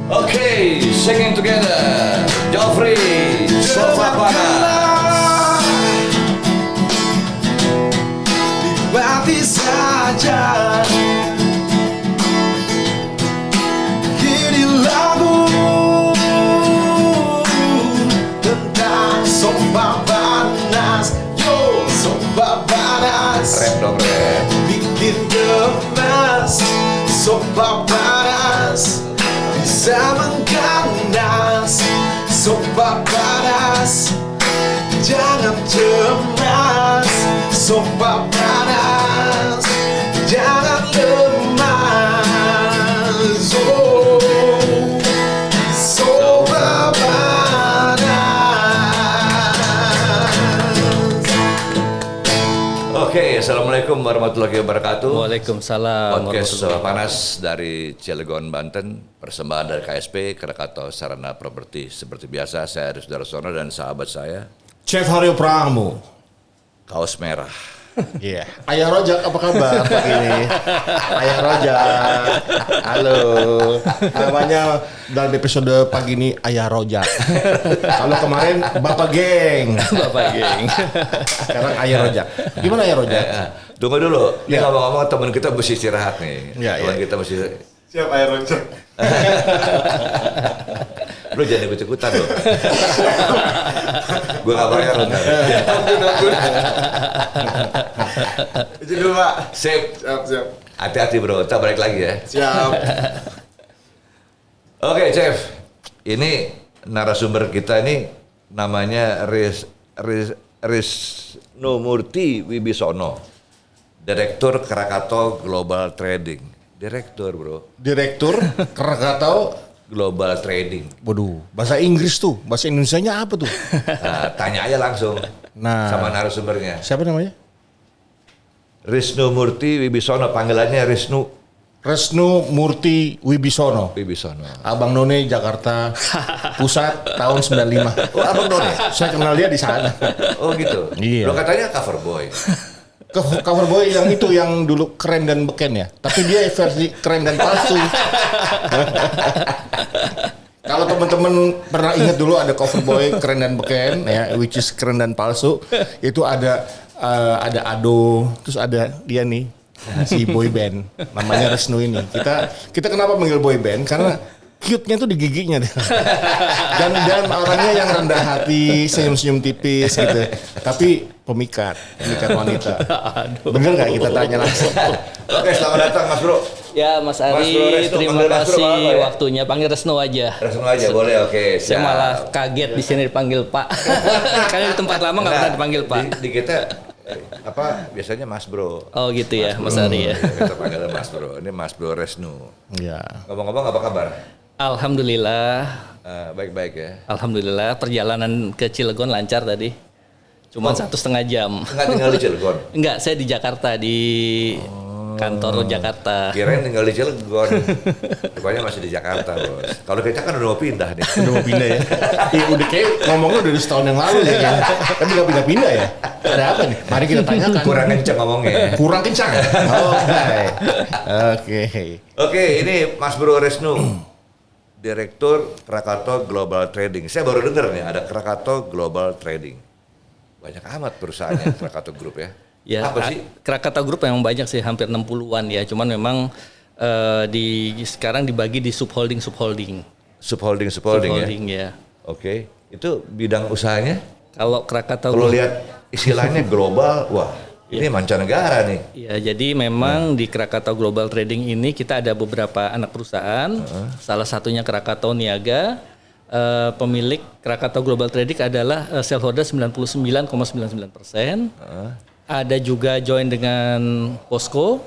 Okay, singing together. Joffrey, sofa panas. Nikmati saja. Ini lagu tentang sofa panas. Yo, sofa panas. Rap dong, rap. Bikin gemas. Sofa panas bisa mengganas. Sofa panas, jangan cemas. Sofa panas, jangan lemas. Oh, sofa panas. Oke, assalamualaikum warahmatullahi wabarakatuh. Waalaikumsalam. Podcast Sofa Panas dari Cilegon, Banten. Persembahan dari KSP, Krakatau Sarana Properti. Seperti biasa, saya Aris Darsono dan sahabat saya, Chef Haryo Pramu. Kaos Merah. Iya. Ayah Rojak, apa kabar pagi ini? Ayah Rojak. Halo. Namanya dalam episode pagi ini Ayah Rojak. Kalau kemarin Bapak Geng. Bapak Geng. Sekarang Ayah Rojak. Gimana Ayah Rojak? Tunggu dulu. Ini Ya. ngomong-ngomong teman kita mesti istirahat nih. Ya, Teman ya. kita mesti... Siap Air Rojak. Lu jangan ikut-ikutan loh. Gue gak bayar loh. Itu dulu Pak. Sip. Siap. Hati-hati bro, kita balik lagi ya. Siap. Oke, Chef. Ini narasumber kita ini namanya Risnumurti Wibisono, Direktur Krakatau Global Trading. Direktur, bro. Direktur Krakatau. Global Trading. Waduh, bahasa Inggris tuh. Bahasa Indonesianya apa tuh? Nah, tanya aja langsung Nah. sama narasumbernya. Siapa namanya? Risnumurti Wibisono, panggilannya Risnu Resnu Murti Wibisono. Wibisono. Abang None Jakarta Pusat tahun 95. Oh, Abang None? Saya kenal dia di sana. Oh gitu? Iya. Lo katanya cover boy. Cover boy yang itu yang dulu keren dan beken ya. Tapi dia versi keren dan palsu. Kalau teman-teman pernah ingat dulu ada cover boy keren dan beken ya, which is keren dan palsu. Itu ada Ado, terus ada dia nih si boy band namanya Resnu ini. Kita kenapa panggil boy band? Karena cute-nya tuh di giginya deh. Dan orangnya yang rendah hati, senyum-senyum tipis gitu. Tapi pemikat wanita. Bener nggak kita tanya langsung? Oke, selamat datang Mas Bro. Ya Mas Mas Bro Ari, Resnu, terima panggil Mas Bro kasih apa ya? waktunya. Panggil Resnu aja. Resnu aja boleh, oke. Saya siap. malah kaget di sini dipanggil Pak. Karena di tempat lama nggak Nah, pernah dipanggil Pak. Di kita biasanya Mas Bro. Oh gitu ya, Mas Ari ya. Kita panggilnya Mas Bro. Ini Mas Bro Resnu. Ya. Ngomong-ngomong apa kabar? Alhamdulillah, Baik-baik ya. alhamdulillah perjalanan ke Cilegon lancar tadi. Cuma 1,5 jam. Enggak tinggal di Cilegon. Enggak, saya di Jakarta di kantor Jakarta. Kirain tinggal di Cilegon. Rupanya masih di Jakarta, Bos. Kalau kita kan udah mau pindah nih. Udah mau pindah ya? Iya udah kayak ngomongnya udah dari setahun yang lalu ya kan? Tapi nggak pindah-pindah ya? Ada apa nih? Mari kita tanyakan. Kurang kenceng ngomongnya. Kurang kencang. Oke. Oke, ini Mas Bro Resnu, Direktur Krakatau Global Trading. Saya baru dengar nih ada Krakatau Global Trading. Banyak amat perusahaannya Krakatau Group ya. Ya, Apa sih? Krakatau Group memang banyak sih, hampir 60-an ya. Cuman memang sekarang dibagi di subholding Subholding ya. ya. Oke, itu bidang usahanya. Kalau Krakatau Kalau Group, lihat istilahnya global, wah ini mancanegara nih. ya jadi memang di Krakatau Global Trading ini kita ada beberapa anak perusahaan. Salah satunya Krakatau Niaga. Pemilik Krakatau Global Trading adalah shareholder 99,99%. Ada juga join dengan Posko,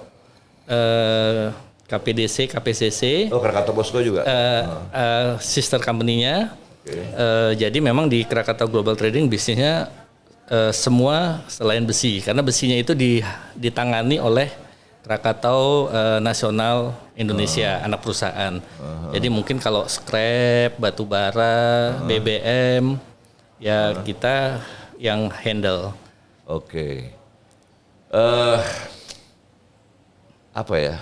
KPDC, KPCC, Oh, Krakatau Bosco juga. sister company-nya. Jadi memang di Krakatau Global Trading bisnisnya semua selain besi, karena besinya itu ditangani oleh Krakatau Nasional Indonesia, anak perusahaan. Jadi mungkin kalau scrap, batu bara, BBM, ya kita yang handle. Oke. Apa ya?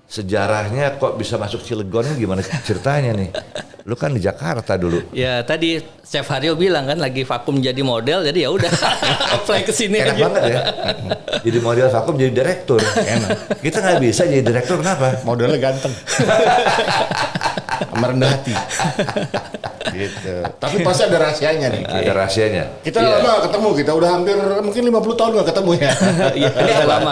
sejarahnya kok bisa masuk Cilegon gimana ceritanya nih? Lu kan di Jakarta dulu. Ya tadi Chef Haryo bilang kan lagi vakum jadi model, jadi ya udah apply ke sini Enak aja. banget ya. Jadi model vakum jadi direktur. Enak. Kita nggak bisa jadi direktur kenapa? Modelnya ganteng. Merendah hati. Gitu. Tapi pasti ada rahasianya nih. Ada rahasianya. Kita Iya. lama ketemu, kita udah hampir mungkin 50 tahun gak ketemu ya. Iya, Ini udah apa? lama.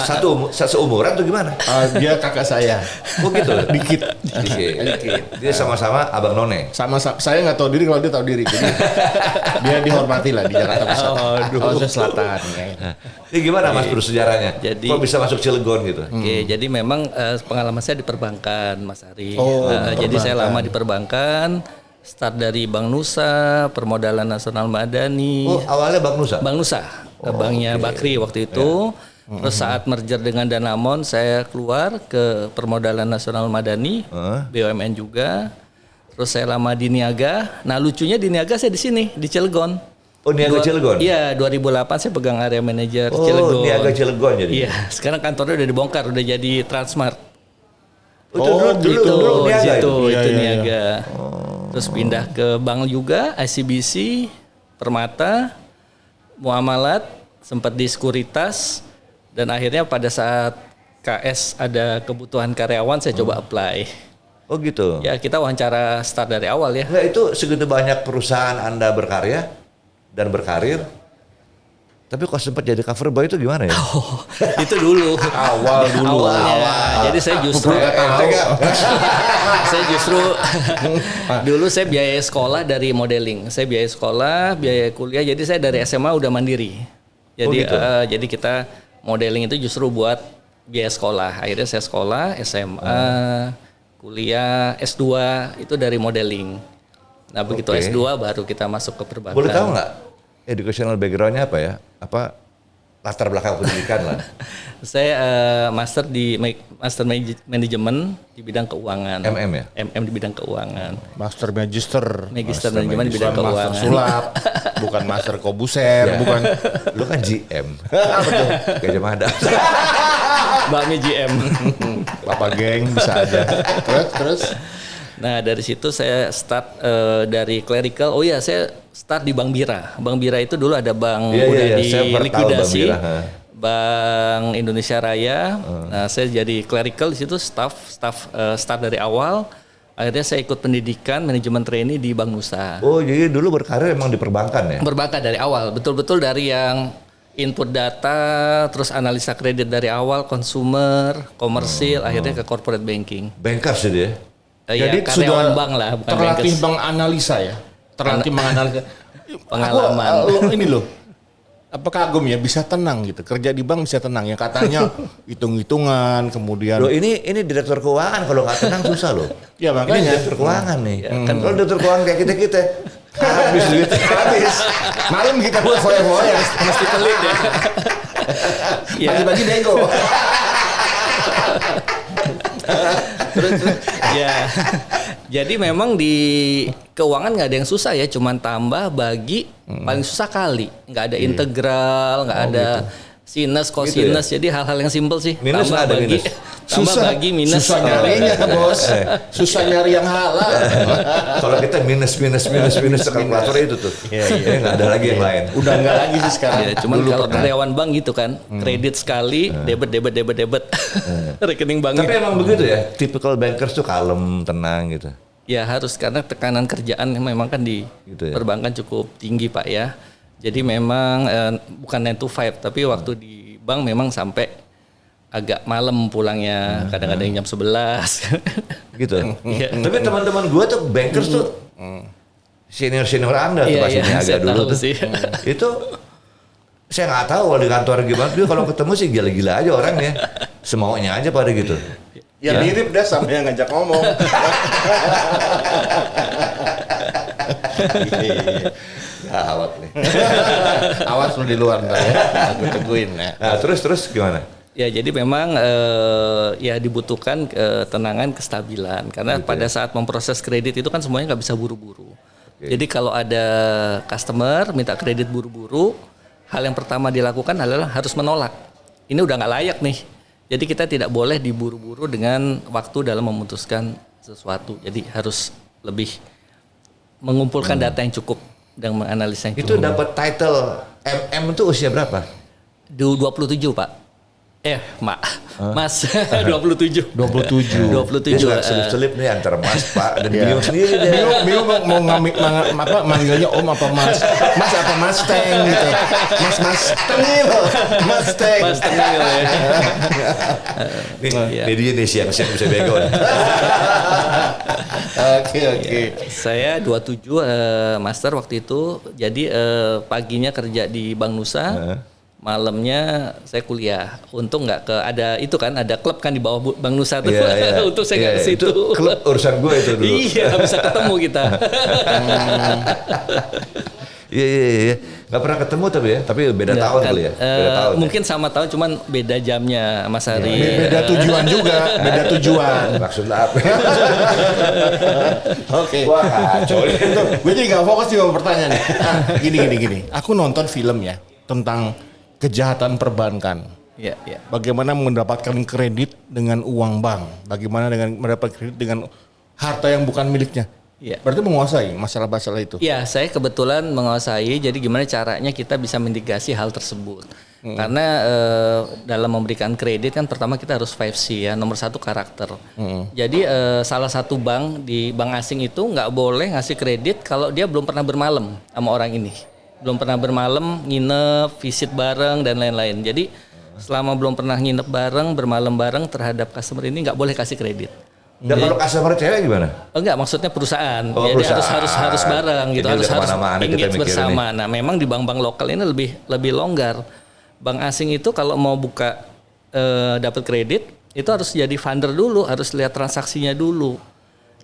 Seumuran tuh gimana? Dia kakak saya. Oh gitu. Dikit. Dikit. Dia sama-sama abang none. Saya nggak tahu diri kalau dia tahu diri. Jadi dia dihormati lah di Jakarta Pusat. Sulawesi Selatan. Ya. Ini gimana Mas Bro sejarahnya? Jadi- Kok bisa masuk Cilegon gitu? Oke, jadi memang pengalaman saya di perbankan, Mas Ari. Oh, Jadi saya perbankan. lama di perbankan, start dari Bank Nusa, Permodalan Nasional Madani, Oh awalnya Bang Nusa? Bank Nusa, banknya Bakri waktu itu. Terus saat merger dengan Danamon, saya keluar ke Permodalan Nasional Madani, BUMN juga. Terus saya lama di Niaga. Nah lucunya di Niaga saya di sini, di Cilegon. Oh Niaga Cilegon? Iya, 2008 saya pegang area manajer Oh Cilegon. Niaga Cilegon jadi? Iya, sekarang kantornya udah dibongkar, udah jadi Transmart. Oh, dulu Niaga itu, itu? Iya, itu iya, Niaga. Terus pindah ke bank juga, ICBC, Permata, Muamalat, sempat di Sekuritas, dan akhirnya pada saat KS ada kebutuhan karyawan, saya coba apply. Oh gitu? Ya kita wawancara start dari awal ya. Enggak, itu segitu banyak perusahaan Anda berkarya dan berkarir. Tapi kok sempat jadi cover boy itu gimana ya? Oh, itu dulu. Awalnya. Jadi saya justru saya justru dulu saya biaya sekolah dari modeling. Saya biaya sekolah, biaya kuliah. Jadi saya dari SMA udah mandiri. Jadi gitu? jadi kita modeling itu justru buat biaya sekolah. Akhirnya saya sekolah, SMA, kuliah, S2 itu dari modeling. Nah begitu Oke. S2 baru kita masuk ke perbankan. Boleh tahu nggak educational background-nya apa ya? Apa latar belakang pendidikan lah? Saya master di master manajemen di bidang keuangan. MM ya? MM di bidang keuangan. Master Magister. Magister manajemen di bidang Bukan Master keuangan. Sulap, bukan Master Kobuser, Ya. bukan Lu kan GM. Gajah Mada. Bakmi GM. Bapak Geng bisa aja. Terus Nah dari situ saya start dari clerical. Oh iya saya start di Bank Bira. Bank Bira itu dulu ada bank Iya, udah iya, saya pernah tahu Bank dilikuidasi. Bira, ha. Bank Indonesia Raya. Nah saya jadi clerical di situ staff start dari awal. Akhirnya saya ikut pendidikan manajemen trainee di Bank Nusa. Oh jadi dulu berkarir emang di perbankan ya? Berbakat dari awal, betul-betul dari yang input data, terus analisa kredit dari awal, consumer, komersil, akhirnya ke corporate banking. Bankers jadi ya? jadi Ya, sudah karyawan bank lah, bukan terlatih bankers. bang analisa ya. Terlatih menganalisa. Pengalaman. Ini loh. Apa kagum ya bisa tenang gitu. Kerja di bank bisa tenang ya katanya hitung-hitungan kemudian Loh ini direktur keuangan kalau nggak tenang susah loh. Ya, Ini makanya. direktur keuangan nih. Kan kalau direktur keuangan kayak kita habis duit habis. malam kita buat foya-foya Mesti pelit ya. Ya, bagi-bagi nego. ya. Jadi memang di keuangan nggak ada yang susah ya, cuman tambah bagi paling susah kali. Nggak ada integral, nggak ada sinus, cosinus. Jadi hal-hal yang simpel sih. Minus tambah nggak ada bagi, minus. tambah bagi minus. Susah nyarinya bos. Susah nyari yang halal. Kalau kita minus kalkulator itu tuh. Iya, nggak ada lagi yang lain. Udah enggak lagi sih sekarang. Ya, cuman kalau karyawan bank gitu kan, kredit sekali, debit. Rekening banknya. Tapi emang begitu ya. Typical bankers tuh kalem, tenang gitu. Ya harus karena tekanan kerjaan memang kan di Gitu ya. perbankan cukup tinggi Pak ya. Jadi memang bukan 9 to 5 tapi waktu di bank memang sampai agak malam pulangnya, kadang-kadang jam 11. Gitu. Iya. Tapi teman-teman gue tuh bankers tuh senior Anda tuh Iya, pas iya, ini agak saya dulu tahu tuh. sih. Itu saya nggak tahu kalau di kantor gimana. Dia kalau ketemu sih gila-gila aja orangnya. Semaunya aja pada gitu. Ya mirip dah sama yang ngajak ngomong. Gawat nih. Awas lu di luar ntar ya. Aku teguin ya. Nah, terus gimana? Ya jadi memang ya dibutuhkan ketenangan, kestabilan karena pada saat memproses kredit itu kan semuanya nggak bisa buru-buru. Jadi kalau ada customer minta kredit buru-buru, hal yang pertama dilakukan adalah harus menolak. Ini udah nggak layak nih. Jadi kita tidak boleh diburu-buru dengan waktu dalam memutuskan sesuatu. Jadi harus lebih mengumpulkan data yang cukup dan menganalisa yang Itu cukup. dapat title MM itu usia berapa? 27 Pak. Mas 27. 27. 27. Dia suka selip-selip nih antara Mas, Pak, dan bingung sendiri dia. Bingung mau manggilnya Om apa Mas? Mas apa Mas Teng gitu. Mas Tengil. Mas Teng. Mas Tengil ya. Nih dia nih siang-siang bisa bego. Oke. Saya 27 master waktu itu. Jadi paginya kerja di Bank Nusa. Malamnya saya kuliah. Untung nggak ada itu kan, ada klub kan di bawah Bank Nusa tuh. Iya. Untung saya nggak ke situ. Itu klub urusan gue itu dulu. Iya, bisa ketemu kita. Iya. Nggak pernah ketemu tapi beda Nggak, tahun kan, kali ya. Beda tahun. mungkin sama tahun, cuman beda jamnya Mas Hari. Beda tujuan juga, beda tujuan. Maksudnya apa? Oke. Wah kacau. Gue jadi gak fokus di pertanyaan nih. Gini. Aku nonton film ya tentang kejahatan perbankan. Iya. Bagaimana mendapatkan kredit dengan uang bank. Bagaimana dengan mendapat kredit dengan harta yang bukan miliknya. Iya. Berarti menguasai masalah-masalah itu. Ya, saya kebetulan menguasai. Jadi gimana caranya kita bisa mitigasi hal tersebut? Karena dalam memberikan kredit kan pertama kita harus 5C ya. Nomor 1 karakter. Jadi salah satu bank di bank asing itu nggak boleh ngasih kredit kalau dia belum pernah bermalam sama orang ini. Belum pernah bermalam, nginep, visit bareng dan lain-lain. Jadi selama belum pernah nginep bareng, bermalam bareng terhadap customer ini nggak boleh kasih kredit. Dan kalau customer cewek gimana? Enggak, maksudnya perusahaan. Oh, Jadi perusahaan. harus bareng gitu, Jadi harus udah kemana-mana kita engage mikirin bersama. Nah, memang di bank-bank lokal ini lebih longgar. Bank asing itu kalau mau buka dapat kredit itu harus jadi funder dulu, harus lihat transaksinya dulu.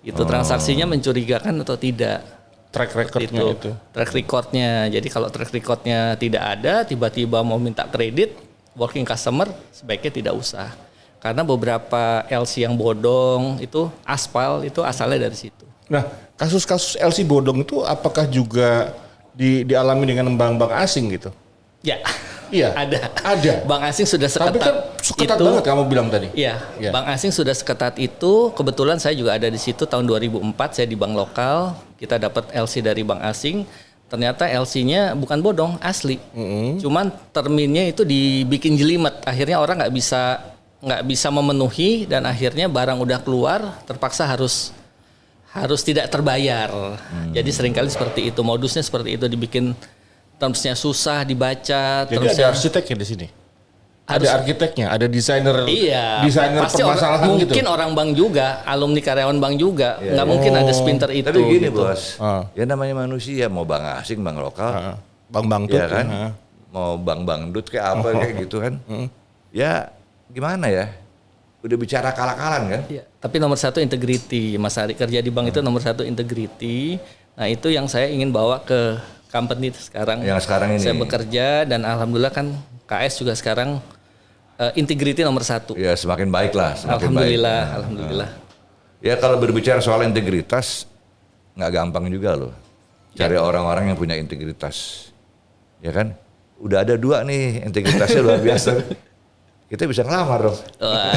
Itu transaksinya mencurigakan atau tidak. Track recordnya itu. Track recordnya. Jadi kalau track recordnya tidak ada, tiba-tiba mau minta kredit, working customer sebaiknya tidak usah. Karena beberapa LC yang bodong itu aspal itu asalnya dari situ. Nah, kasus-kasus LC bodong itu apakah juga dialami dengan bank-bank asing gitu? Ya. Iya. Ada. Bank asing sudah seketat Tapi kan seketat itu. banget kamu bilang tadi. Iya, Iya. bank asing sudah seketat itu. Kebetulan saya juga ada di situ tahun 2004, saya di bank lokal. Kita dapat LC dari bank asing. Ternyata LC-nya bukan bodong, asli. Cuman terminnya itu dibikin jelimet. Akhirnya orang nggak bisa memenuhi dan akhirnya barang udah keluar, terpaksa harus tidak terbayar. Jadi seringkali seperti itu, modusnya seperti itu, dibikin termsnya susah dibaca. Jadi ada arsiteknya di sini. Ada arsiteknya, ada desainer. Iya, desainer pasti permasalahan gitu. mungkin orang bank juga, alumni karyawan bank juga, nggak mungkin ada spinter itu. Tapi gini gitu. bos, ya namanya manusia, mau bank asing, bank lokal, Bank-bank tuh ya kan, mau bank bangdut kayak apa kayak gitu kan, ya gimana ya, udah bicara kalah-kalan kan. Iya, tapi nomor 1 integrity, Mas Ari, kerja di bank itu nomor 1 integrity. Nah itu yang saya ingin bawa ke company sekarang. Yang sekarang ini. Saya bekerja dan alhamdulillah kan KS juga sekarang integrity nomor 1. Ya semakin baik lah, semakin Alhamdulillah, baik. alhamdulillah. Ya kalau berbicara soal integritas, nggak gampang juga loh. Cari orang-orang yang punya integritas. Ya kan? Udah ada 2 nih, integritasnya luar biasa. Kita bisa ngelamar dong. Wah,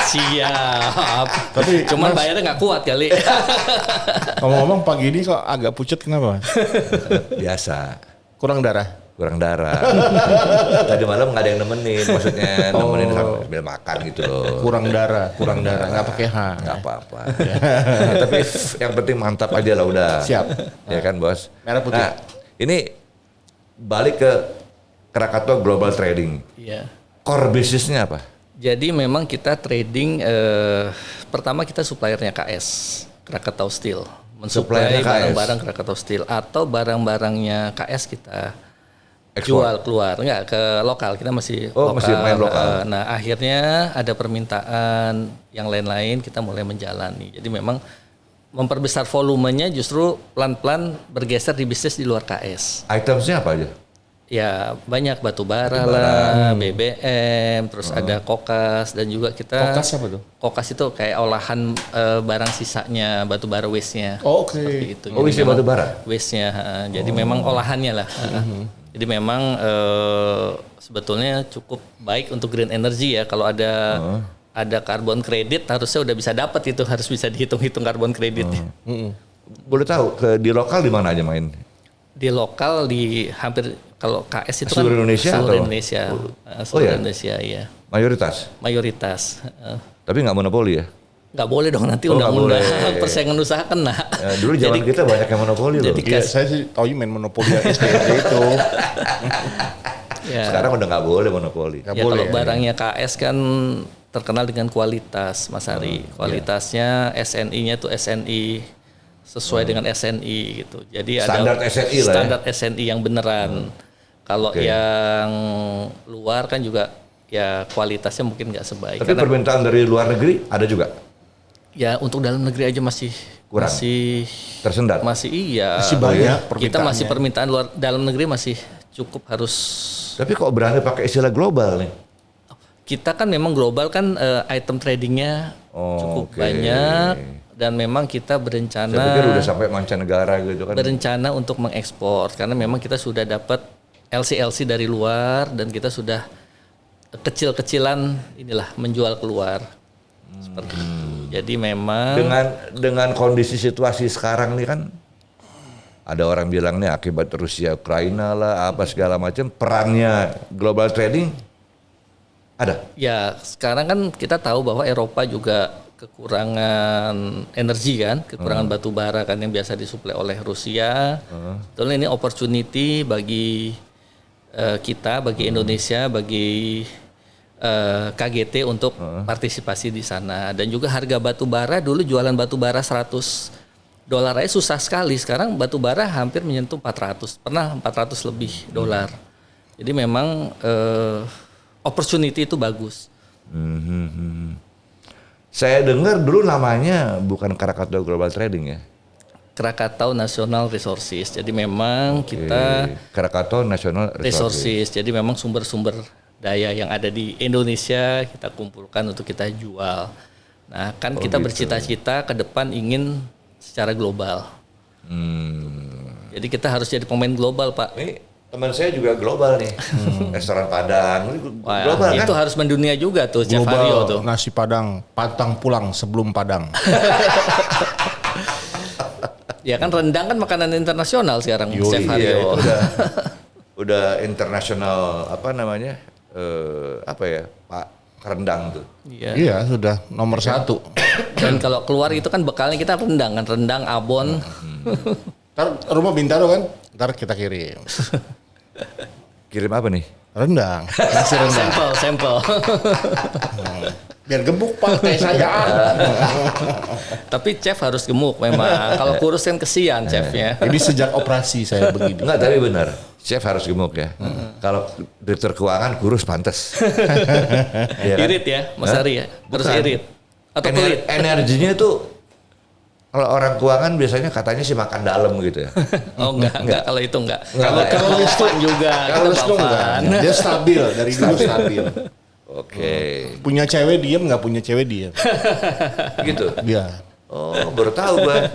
siap. Tapi cuman bayarnya nggak kuat kali. Ngomong-ngomong pagi ini kok agak pucet kenapa? Biasa. Kurang darah. Tadi malam nggak ada yang nemenin, maksudnya nemenin sambil makan gitu loh. Kurang darah, nggak pakai H. Nggak apa-apa. Tapi yang penting mantap aja lah udah. Siap. Ya kan bos. Merah putih. Nah, ini balik ke Krakatau Global Trading. Iya. Core bisnisnya apa? Jadi memang kita trading, pertama kita suppliernya KS, Krakatau Steel. Mensuplai Suppliernya KS. barang-barang Krakatau Steel atau barang-barangnya KS kita Ekspor. jual keluar, enggak ke lokal, kita masih lokal. Masih main lokal. Nah akhirnya ada permintaan yang lain-lain, kita mulai menjalani. Jadi memang memperbesar volumenya, justru pelan-pelan bergeser di bisnis di luar KS. Itemsnya apa aja? Ya banyak batu bara lah, BBM, terus ada kokas dan juga kita. Kokas apa tuh? Kokas itu kayak olahan barang sisanya batu bara waste-nya. Oke. Seperti itu. Oh, Jadi waste memang batu bara? Waste-nya, jadi memang olahannya lah. Jadi memang sebetulnya cukup baik untuk green energy ya. Kalau ada carbon credit harusnya udah bisa dapat itu, harus bisa dihitung-hitung carbon creditnya. Boleh tahu di lokal di mana aja main? Di lokal di hampir kalau KS itu Seluruh kan Indonesia seluruh atau? Indonesia. Oh Seluruh ya? Indonesia iya. Mayoritas. Mayoritas. Tapi nggak monopoli ya? Nggak boleh dong nanti Oh, nggak undang-undang boleh. persaingan usaha kena. Ya, dulu zaman kita banyak yang monopoli loh. jadi Iya, saya sih tahu main monopoli SD itu. ya, Sekarang udah nggak boleh monopoli. Nggak ya boleh. kalau barangnya KS kan terkenal dengan kualitas, Mas Ari. Kualitasnya SNI-nya tuh SNI sesuai dengan SNI gitu. Jadi Standar ada SNI lah ya. standar SNI yang beneran. Kalau Oke. yang luar kan juga ya kualitasnya mungkin nggak sebaik. Tapi Karena permintaan dari luar negeri ada juga ya untuk dalam negeri aja masih Kurang. Tersendat. masih iya. Masih banyak Kita masih permintaannya. permintaan luar dalam negeri masih cukup harus. Tapi kok berani pakai istilah global nih? Kita kan memang global kan item tradingnya Oh, cukup oke. banyak dan memang kita Saya pikir berencana udah sampai mancanegara gitu kan. berencana untuk mengekspor karena memang kita sudah dapat LC dari luar dan kita sudah kecil-kecilan inilah menjual keluar seperti itu. Jadi memang Dengan kondisi situasi sekarang nih kan ada orang bilangnya akibat Rusia Ukraina lah apa segala macam, perannya global trading ada. ya sekarang kan kita tahu bahwa Eropa juga kekurangan energi kan, kekurangan batu bara kan yang biasa disuplai oleh Rusia. Sebetulnya ini opportunity bagi kita, bagi Indonesia, bagi KGT untuk partisipasi di sana. Dan juga harga batu bara dulu jualan batu bara $100 aja susah sekali. Sekarang batu bara hampir menyentuh 400, pernah 400 lebih dolar. Jadi memang opportunity itu bagus. Saya dengar dulu namanya bukan Krakatau Global Trading ya. Krakatau National Resources. Jadi memang kita Krakatau National Resources. resources. Jadi memang sumber-sumber daya yang ada di Indonesia kita kumpulkan untuk kita jual. Nah, kan kita bercita-cita ke depan ingin secara global. Jadi kita harus jadi pemain global, Pak. Ini teman saya juga global nih. Restoran Padang. Ini Wah, global itu kan? harus mendunia juga tuh, Chef Haryo tuh. Global nasi Padang, pantang pulang sebelum Padang. Ya kan rendang kan makanan internasional sekarang, Chef Iya, Haryo. itu udah internasional apa namanya? Apa ya? Pak rendang tuh. Iya. Iya, sudah nomor 1. Dan kalau keluar itu kan bekalnya kita rendang kan, rendang abon. Ntar rumah Bintaro kan, ntar kita kirim. Kirim apa nih? Rendang, nasi rendang. Sampel. Biar gemuk Pak, kayak saya. Tapi chef harus gemuk memang. Kalau kurus kan kesian chefnya. Jadi sejak operasi saya begini. Enggak, tapi benar. Chef harus gemuk ya. Kalau direktur keuangan kurus pantas. Iya kan? Irit ya, Mas Hah? Ari ya. Harus Bukan. irit. Atau pelit. Energinya tuh kalau orang keuangan biasanya katanya sih makan dalam gitu ya. Oh enggak kalau itu enggak. Enggak, Kalau Wisnu juga, Kalau kita Wisnu enggak, bapaan. dia stabil dari dulu stabil. Oke. Punya cewek diem, nggak punya cewek diem. Gitu. Dia Oh, baru tahu gua.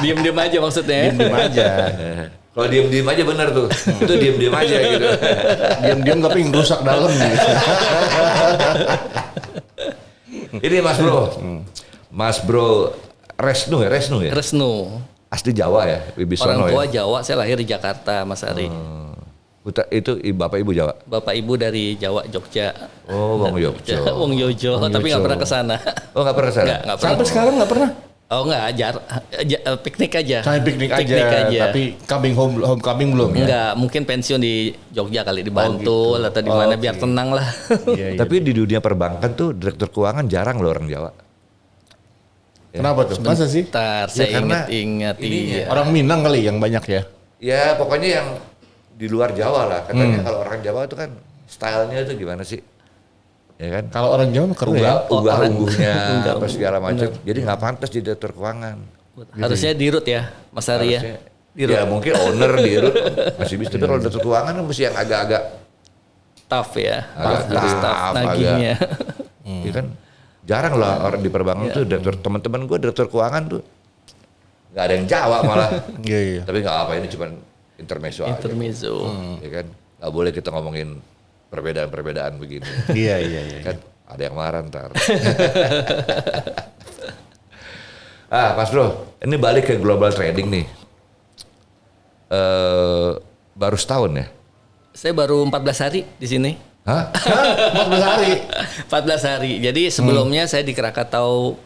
Diem-diem aja maksudnya. ya. diem aja, Kalau diem-diem aja benar tuh. Itu diem-diem aja gitu. diem tapi ngerusak dalam gitu. Ini Mas Bro. Mas Bro Resnu ya? Resnu. Asli Jawa ya, Wibisono Orang tua ya. Jawa, saya lahir di Jakarta, Mas Ari. Itu Bapak Ibu Jawa. Bapak Ibu dari Jawa, Jogja. Oh, Wong Yogyo. Wong Yojo, tapi nggak pernah ke sana. Oh, nggak pernah sana? Nggak pernah. Sampai sekarang nggak pernah. Oh nggak, piknik aja. Saya piknik aja, tapi coming homecoming belum ya. Enggak, mungkin pensiun di Jogja kali, di Bantul atau di mana biar tenang lah. Iya, iya. Tapi di dunia perbankan tuh direktur keuangan jarang loh orang Jawa. Kenapa tuh? Masa sih? Ntar saya karena inget-inget. ininya. Iya. Orang Minang kali yang banyak ya. Ya pokoknya yang di luar Jawa lah. Katanya kalau orang Jawa itu kan stylenya itu gimana sih? Ya kan? Kalau orang Jawa keren ya. Unggah-ungguhnya Unggah, apa segala macam. Jadi nggak pantas jadi direktur keuangan. Harusnya dirut ya, Mas Ari ya. Harusnya- Dirut. Ya mungkin owner dirut masih bisa. Tapi kalau direktur keuangan kan mesti yang agak-agak Tough ya. Agak Harus tough, tough nagihnya. ya kan? Jarang lah orang di perbankan tuh direktur, teman-teman gue direktur keuangan tuh nggak ada yang Jawa malah. Iya, iya. Tapi nggak apa, ini cuman intermezzo aja. Ya kan? Nggak boleh kita ngomongin perbedaan-perbedaan begini. Iya. Kan ada yang marah ntar. Mas Bro, ini balik ke global trading nih. Baru setahun ya? Saya baru 14 hari di sini. Hah? 14 hari. 14 hari. Jadi sebelumnya saya di Krakatau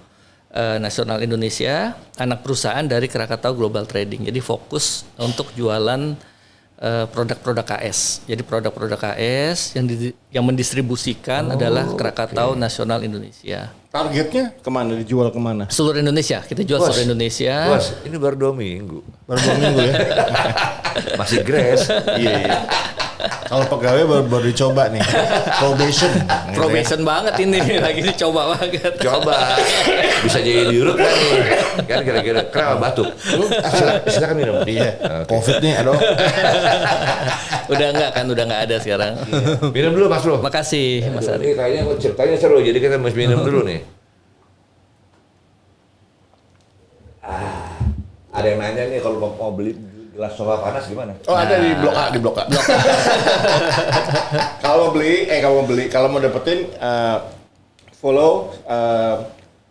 Nasional Indonesia, anak perusahaan dari Krakatau Global Trading. Jadi fokus untuk jualan produk-produk KS. Jadi produk-produk KS yang mendistribusikan adalah Krakatau Nasional Indonesia. Targetnya kemana? Dijual kemana? Seluruh Indonesia. Kita jual seluruh Indonesia. Bos, ini baru 2 minggu. Baru 2 minggu ya. Masih grace. Iya. Kalau pegawai baru dicoba nih. Probation banget ini. Lagi dicoba banget. Coba. Bisa jadi diurut kan nih. Kan kira-kira kenapa batuk? Silakan minum. Iya. Covid nih, aduh. Udah enggak ada sekarang. Minum dulu Mas Bro. Makasih Mas Ari. Ini kayaknya ceritanya seru, jadi kita mesti minum dulu nih. Ada yang nanya nih kalau mau beli gelas sofa panas gimana? Oh, ada di Blok A, Kalau mau dapetin follow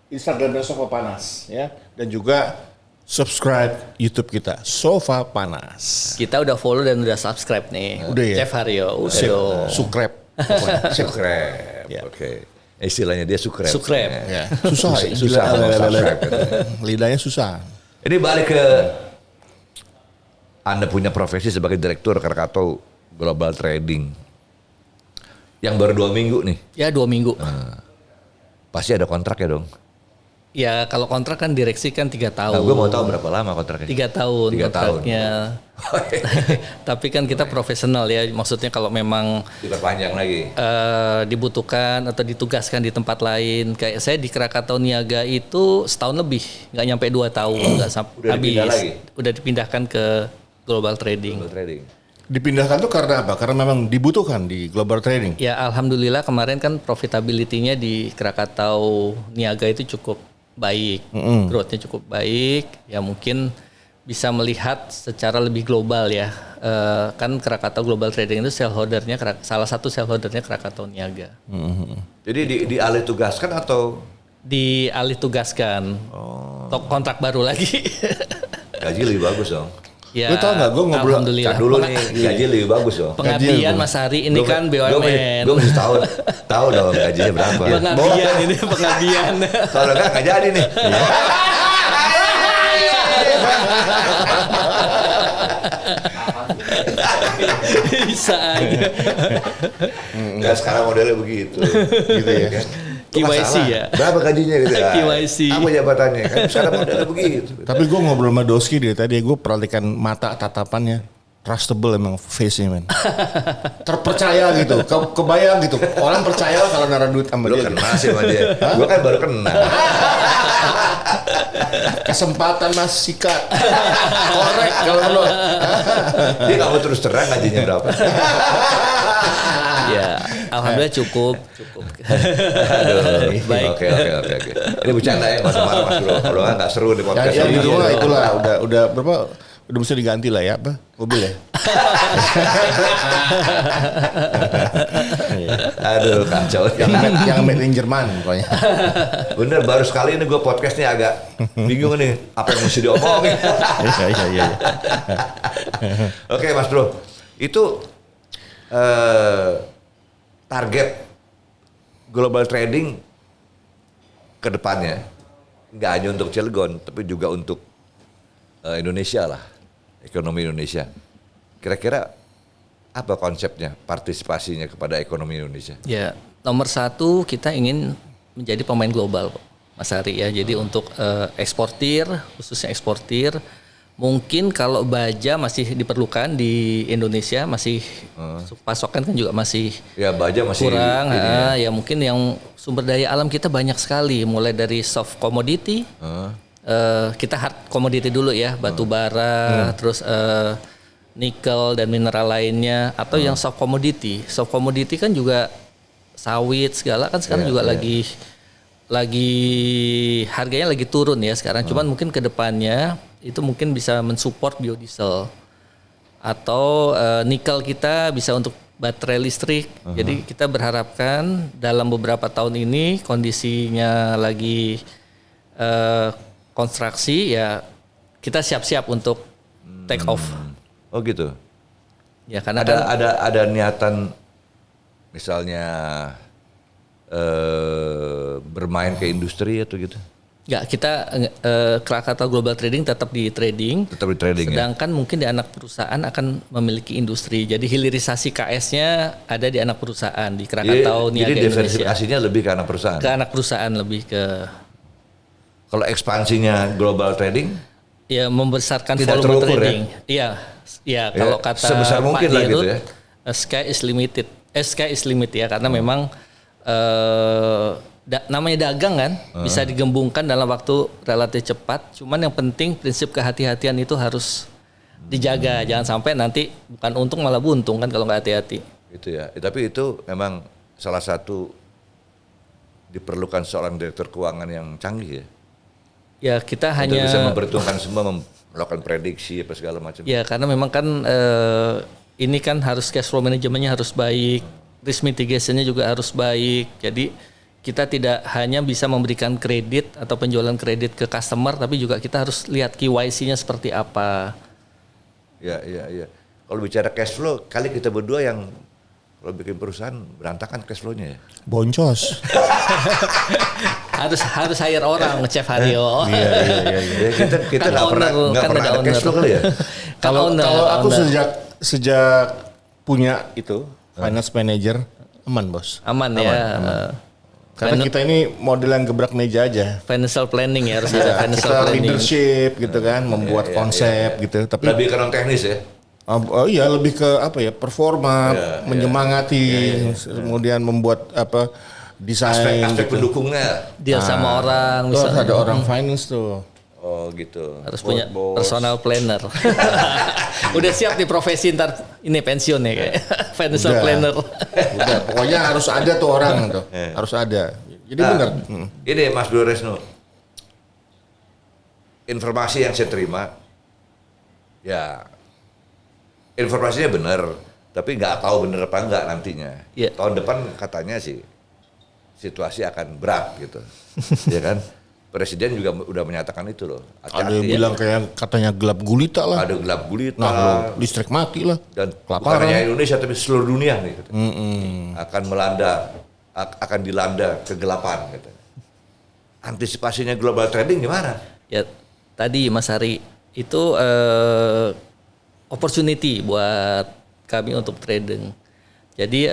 Instagramnya Sofa Panas ya, dan juga subscribe YouTube kita Sofa Panas. Kita udah follow dan udah subscribe nih. Udah ya? Chef Haryo, udah dong. Subscribe. Sukrep. Ya. Oke. Istilahnya dia sukrep. Sukrep. Ya. Susah. Susah mau subscribe. Lidahnya susah. Ini balik ke Anda punya profesi sebagai direktur Krakatau Global Trading. Yang baru 2 minggu nih. Ya 2 minggu. Pasti ada kontrak ya dong? Ya kalau kontrak kan direksi kan 3 tahun. Nah, gue mau tahu berapa lama kontraknya? 3 tahun 3 kontraknya. Tapi kan kita profesional ya. Maksudnya kalau memang Diperpanjang lagi. dibutuhkan atau ditugaskan di tempat lain. Kayak saya di Krakatau Niaga itu setahun lebih. Nggak nyampe 2 tahun. Nggak sampai Udah dipindah habis. lagi? Udah dipindahkan ke Global Trading. Global Trading. Dipindahkan tuh karena apa? Karena memang dibutuhkan di Global Trading. Ya alhamdulillah kemarin kan profitability-nya di Krakatau Niaga itu cukup baik, growth-nya cukup baik. Ya mungkin bisa melihat secara lebih global ya. Kan Krakatau Global Trading itu shareholder-nya, salah satu shareholder-nya Krakatau Niaga. Jadi dialih tugaskan atau Dialih tugaskan, kontrak baru lagi. gaji lebih bagus dong? Ya, Lu tau nggak, gue ngobrol alhamdulillah. Kan dulu nih gaji lebih bagus dong. Pengabdian Mas Hari ini kan BUMN. Gue mesti tahu dong gajinya berapa. Pengabdian ini pengabdian. Kalau nggak jadi nih. Bisa aja. Nggak sekarang modelnya begitu. Gitu ya kan. KYC ya. Berapa gajinya gitu ya? KYC. Apa jabatannya? Kan sekarang modelnya begitu. Tapi gue ngobrol sama Doski dia tadi, gue perhatikan mata tatapannya. Trustable emang face-nya men. Terpercaya gitu, kebayang gitu. Orang percaya kalau naruh duit sama Lu dia. kenal sih sama dia. Gue kan baru kenal. Kesempatan mas sikat. Korek kalau lu. Dia nggak mau terus terang gajinya berapa. Ya, alhamdulillah cukup. Aduh, Baik. Oke. Ini bercanda ya, nggak usah marah Mas Bro. Kalau nggak seru di podcast Ya, ini. itulah udah berapa? Udah bisa diganti lah ya apa? Mobil ya? Aduh kacau. yang made in Jerman pokoknya. Bener, baru sekali ini gue podcastnya agak bingung nih. Apa yang mesti diomongin. Iya. Oke Mas Bro, itu target global trading ke depannya nggak hanya untuk Cilegon, tapi juga untuk Indonesia lah, ekonomi Indonesia. Kira-kira apa konsepnya, partisipasinya kepada ekonomi Indonesia? Ya, nomor 1 kita ingin menjadi pemain global, Mas Ari ya. Jadi untuk eksportir, khususnya eksportir, mungkin kalau baja masih diperlukan di Indonesia, masih pasokan kan juga masih Ya baja masih kurang. ini Ya mungkin yang sumber daya alam kita banyak sekali, mulai dari soft commodity. Kita hard commodity dulu ya, batu bara, terus nikel dan mineral lainnya, atau yang soft commodity. Soft commodity kan juga sawit segala kan sekarang juga lagi harganya lagi turun ya sekarang. Cuman mungkin ke depannya itu mungkin bisa mensupport biodiesel. atau nikel kita bisa untuk baterai listrik. Jadi kita berharapkan dalam beberapa tahun ini kondisinya lagi konstruksi ya kita siap-siap untuk take off. Oh gitu. Ya karena Ada niatan misalnya bermain ke industri atau gitu? Enggak, kita Krakatau Global Trading tetap di trading. Tetap di trading ya? Sedangkan mungkin di anak perusahaan akan memiliki industri. Jadi hilirisasi KS-nya ada di anak perusahaan di Krakatau Niaga Jadi Indonesia. diversifikasinya lebih ke anak perusahaan? Ke anak perusahaan lebih ke... Kalau ekspansinya global trading? Ya membesarkan Tidak volume terukur trading. Iya, ya kalau kata sebesar Pak mungkin lah gitu Dirut, ya. Sky is limited. Sky is limit ya karena memang namanya dagang kan bisa digembungkan dalam waktu relatif cepat. Cuman yang penting prinsip kehati-hatian itu harus dijaga. Jangan sampai nanti bukan untung malah buntung kan kalau nggak hati-hati. Itu ya. Tapi itu memang salah satu diperlukan seorang direktur keuangan yang canggih ya. Ya kita Untuk hanya bisa memperhitungkan semua, melakukan prediksi apa segala macam. ya karena memang kan ini kan harus cash flow manajemennya harus baik, risk mitigation-nya juga harus baik. Jadi kita tidak hanya bisa memberikan kredit atau penjualan kredit ke customer, tapi juga kita harus lihat KYC-nya seperti apa. Ya. Kalau bicara cash flow, kali kita berdua yang kalau bikin perusahaan berantakan cash flow-nya ya. Boncos. harus hire orang, Chef Haryo. Ya, kita Kan nggak pernah owner, kan ada ada cash flow kali ya. Kalau aku owner. sejak punya itu finance manager aman bos. Aman ya. Karena kita ini model yang gebrak meja aja. Financial planning ya harus ada financial Kita planning. leadership gitu kan, membuat konsep gitu. Tapi Lebih ke non teknis ya. oh iya lebih ke apa ya performa, menyemangati, kemudian membuat apa desain. Aspek gitu. pendukungnya. Deal sama orang Terus misalnya. ada orang finance tuh. Oh gitu. Harus punya personal planner. Udah siap di profesi ntar ini pensiun ya kayak financial Udah. planner. Udah, pokoknya harus ada tuh orang tuh. Harus ada. Jadi benar. Ini Mas Bro Resno. Informasi yang saya terima, ya informasinya benar, tapi nggak tahu benar apa enggak nantinya. Iya. Tahun depan katanya sih situasi akan berat gitu, ya kan? Presiden juga udah menyatakan itu loh. Ada yang bilang kayak katanya gelap gulita lah. ada gelap gulita Nah, listrik mati lah. dan bukan Kelaparan. hanya Indonesia tapi seluruh dunia nih, gitu. Akan akan dilanda kegelapan. Gitu. Antisipasinya global trading gimana? Ya tadi Mas Hari itu opportunity buat kami untuk trading. Jadi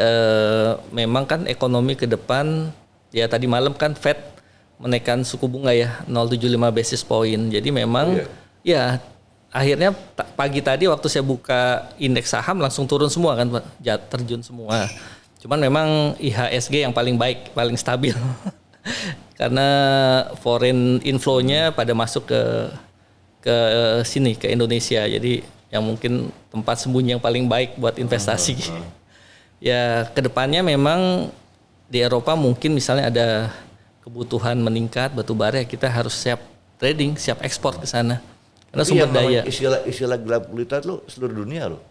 memang kan ekonomi ke depan ya tadi malam kan Fed menaikkan suku bunga ya 0,75 basis point. Jadi memang ya akhirnya pagi tadi waktu saya buka indeks saham langsung turun semua kan Pak, terjun semua. Cuman memang IHSG yang paling baik, paling stabil. Karena foreign inflow-nya pada masuk ke sini ke Indonesia. Jadi yang mungkin tempat sembunyi yang paling baik buat investasi. Ya kedepannya memang di Eropa mungkin misalnya ada kebutuhan meningkat batu bara, kita harus siap trading, siap ekspor ke sana. Karena sumber daya. Istilah gelap gulita lo seluruh dunia lo.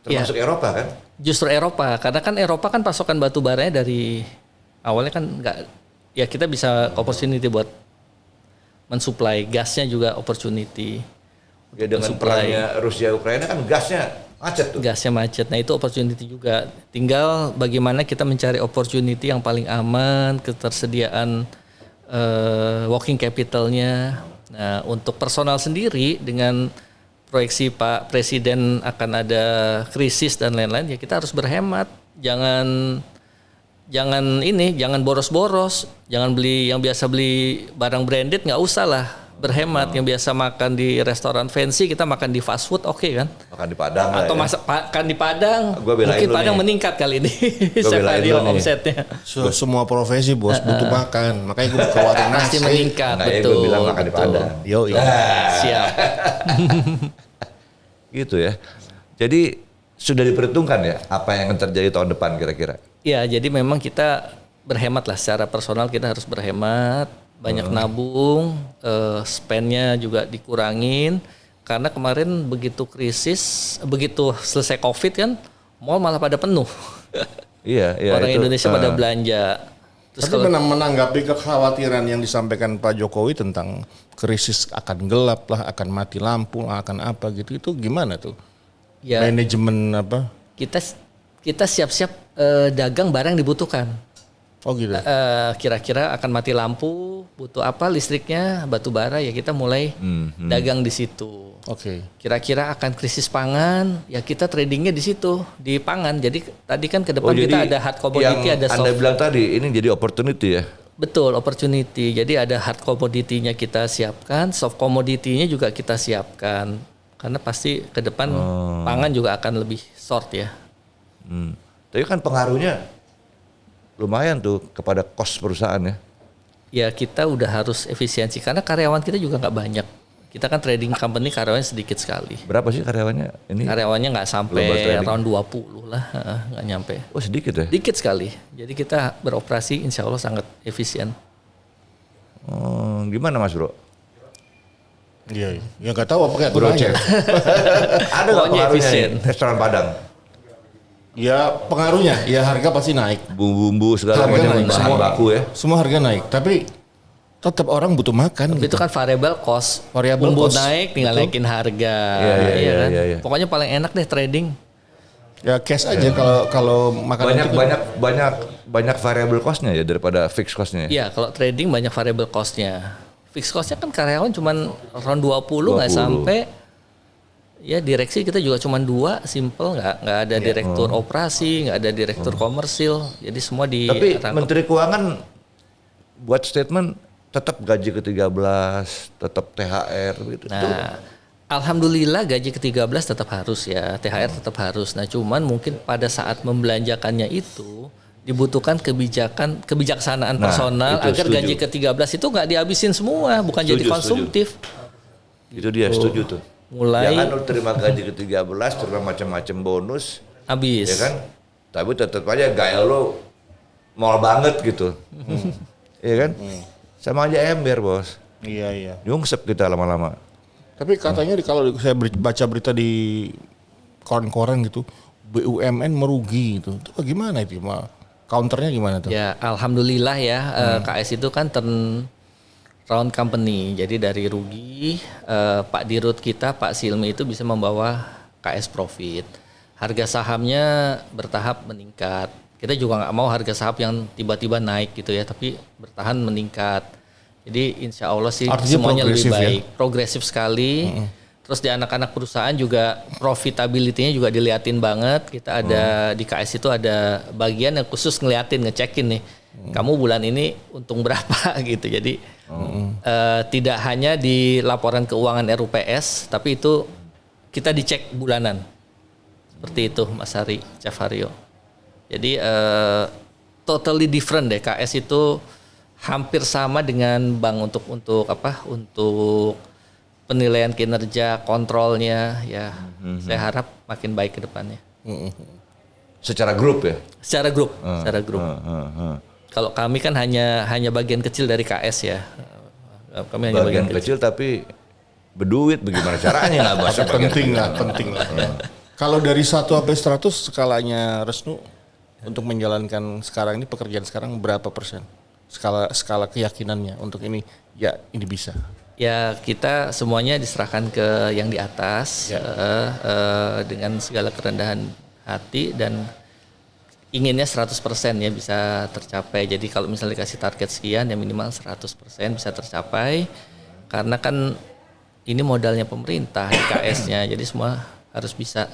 Termasuk Eropa kan? Justru Eropa, karena kan Eropa kan pasokan batu baranya dari awalnya kan nggak, ya kita bisa opportunity buat mensuplai, gasnya juga opportunity. Ya dengan perangnya Rusia Ukraina kan gasnya macet tuh. Gasnya macet, nah itu opportunity juga. Tinggal bagaimana kita mencari opportunity yang paling aman, ketersediaan working capitalnya. Nah untuk personal sendiri dengan proyeksi Pak Presiden akan ada krisis dan lain-lain, ya kita harus berhemat. Jangan boros-boros, jangan beli yang biasa beli barang branded, nggak usah lah. Berhemat, yang biasa makan di restoran fancy kita makan di fast food, oke kan? Makan di Padang Atau lah ya. makan di Padang, Gua belain mungkin lu Padang nih. meningkat kali ini. Gua belain lu nih. Omsetnya Semua profesi bos butuh makan. Makanya gue buka warung pasti nasi. meningkat, Nah, ya betul. gue bilang makan di betul. Padang. Yo, Siap. Gitu ya. Jadi sudah diperhitungkan ya apa yang akan terjadi tahun depan kira-kira. Ya, jadi memang kita berhemat lah secara personal, kita harus berhemat, banyak nabung, spendnya juga dikurangin. karena kemarin begitu krisis, begitu selesai COVID kan, mall malah pada penuh. Iya, Orang itu, Indonesia pada belanja. Terus Tapi menanggapi kekhawatiran yang disampaikan Pak Jokowi tentang krisis akan gelap lah, akan mati lampu lah, akan apa gitu, itu gimana tuh? ya Manajemen apa? kita siap-siap dagang barang dibutuhkan. Oh gitu. Kira-kira akan mati lampu, butuh apa listriknya, batu bara, ya kita mulai dagang di situ. Oke. Kira-kira akan krisis pangan, ya kita tradingnya di situ, di pangan. Jadi tadi kan ke depan jadi kita ada hard commodity, yang ada soft. Anda bilang tadi ini jadi opportunity ya. Betul, opportunity. Jadi ada hard commodity-nya kita siapkan, soft commodity-nya juga kita siapkan. Karena pasti ke depan pangan juga akan lebih short ya. Tapi kan pengaruhnya lumayan tuh kepada cost perusahaan ya. Ya kita udah harus efisiensi karena karyawan kita juga nggak banyak. Kita kan trading company, karyawannya sedikit sekali. Berapa sih karyawannya ini? Karyawannya nggak Global sampai trading. around 20 lah, nggak nyampe. Oh sedikit ya? Dikit sekali. Jadi kita beroperasi insya Allah sangat efisien. Oh, gimana Mas Bro? Iya, ya nggak tahu apa kayak Bro aja. Ada nggak Pokoknya pengaruhnya efisien. nih, restoran Padang? Ya pengaruhnya, ya harga pasti naik. Bumbu-bumbu segala Harga macam naik, bahan semua baku ya. Semua harga naik, tapi tetap orang butuh makan. Itu kan variable cost. Variable Bumbu cost. naik, tinggal Betul. naikin harga. Iya, kan? iya. Pokoknya paling enak deh trading. Ya cash aja kalau makanan itu kan- Banyak variable costnya ya daripada fixed costnya. Ya? Iya, kalau trading banyak variable cost-nya. Fixed cost-nya kan karyawan cuman around 20 nggak 20. sampai. Ya direksi kita juga cuman 2, simple, nggak ada direktur operasi, nggak ada direktur komersil. Jadi semua di Tapi rangkup. Menteri Keuangan buat statement tetap gaji ke-13, tetap THR gitu. Nah, alhamdulillah gaji ke-13 tetap harus ya, THR tetap harus. Nah, cuman mungkin pada saat membelanjakannya itu dibutuhkan kebijaksanaan Nah, personal itu agar setuju. gaji ke-13 itu nggak dihabisin semua, bukan jadi Setuju, konsumtif. Itu dia setuju tuh. Mulai Jangan lu terima gaji ke-13, terima macam-macam bonus, habis. ya kan? Tapi tetap aja gaya lu mall banget gitu. Iya kan? Sama aja ember, Bos. Iya. Nyungsep kita lama-lama. Tapi katanya kalau saya baca berita di koran-koran gitu, BUMN merugi gitu. Itu bagaimana itu? Counternya gimana tuh? Ya, alhamdulillah ya, KS itu kan turnaround company. Jadi dari rugi, Pak Dirut kita, Pak Silmi itu bisa membawa KS profit. Harga sahamnya bertahap meningkat. Kita juga nggak mau harga saham yang tiba-tiba naik gitu ya, tapi bertahan meningkat. Jadi insya Allah sih Artinya semuanya lebih progresif ya? baik, progresif sekali. Terus di anak-anak perusahaan juga profitability-nya juga diliatin banget. Kita ada di KS itu ada bagian yang khusus ngeliatin, ngecekin nih. Kamu bulan ini untung berapa gitu. Jadi tidak hanya di laporan keuangan RUPS, tapi itu kita dicek bulanan. Seperti itu Mas Hari, Chef Haryo. Jadi totally different deh. KS itu hampir sama dengan bank untuk penilaian kinerja, kontrolnya ya. Saya harap makin baik ke depannya. Secara grup ya? Secara grup. Kalau kami kan hanya bagian kecil dari KS ya. Kami hanya Bagian kecil tapi berduit bagaimana caranya nggak bahasa penting lah. Kalau dari 1 sampai 100 skalanya Resnu untuk menjalankan sekarang ini pekerjaan sekarang berapa persen? Skala keyakinannya untuk ini ya ini bisa. Ya kita semuanya diserahkan ke yang di atas dengan segala kerendahan hati dan inginnya 100% ya bisa tercapai. Jadi kalau misalnya dikasih target sekian ya minimal 100% bisa tercapai. Karena kan ini modalnya pemerintah di KS-nya. Jadi semua harus bisa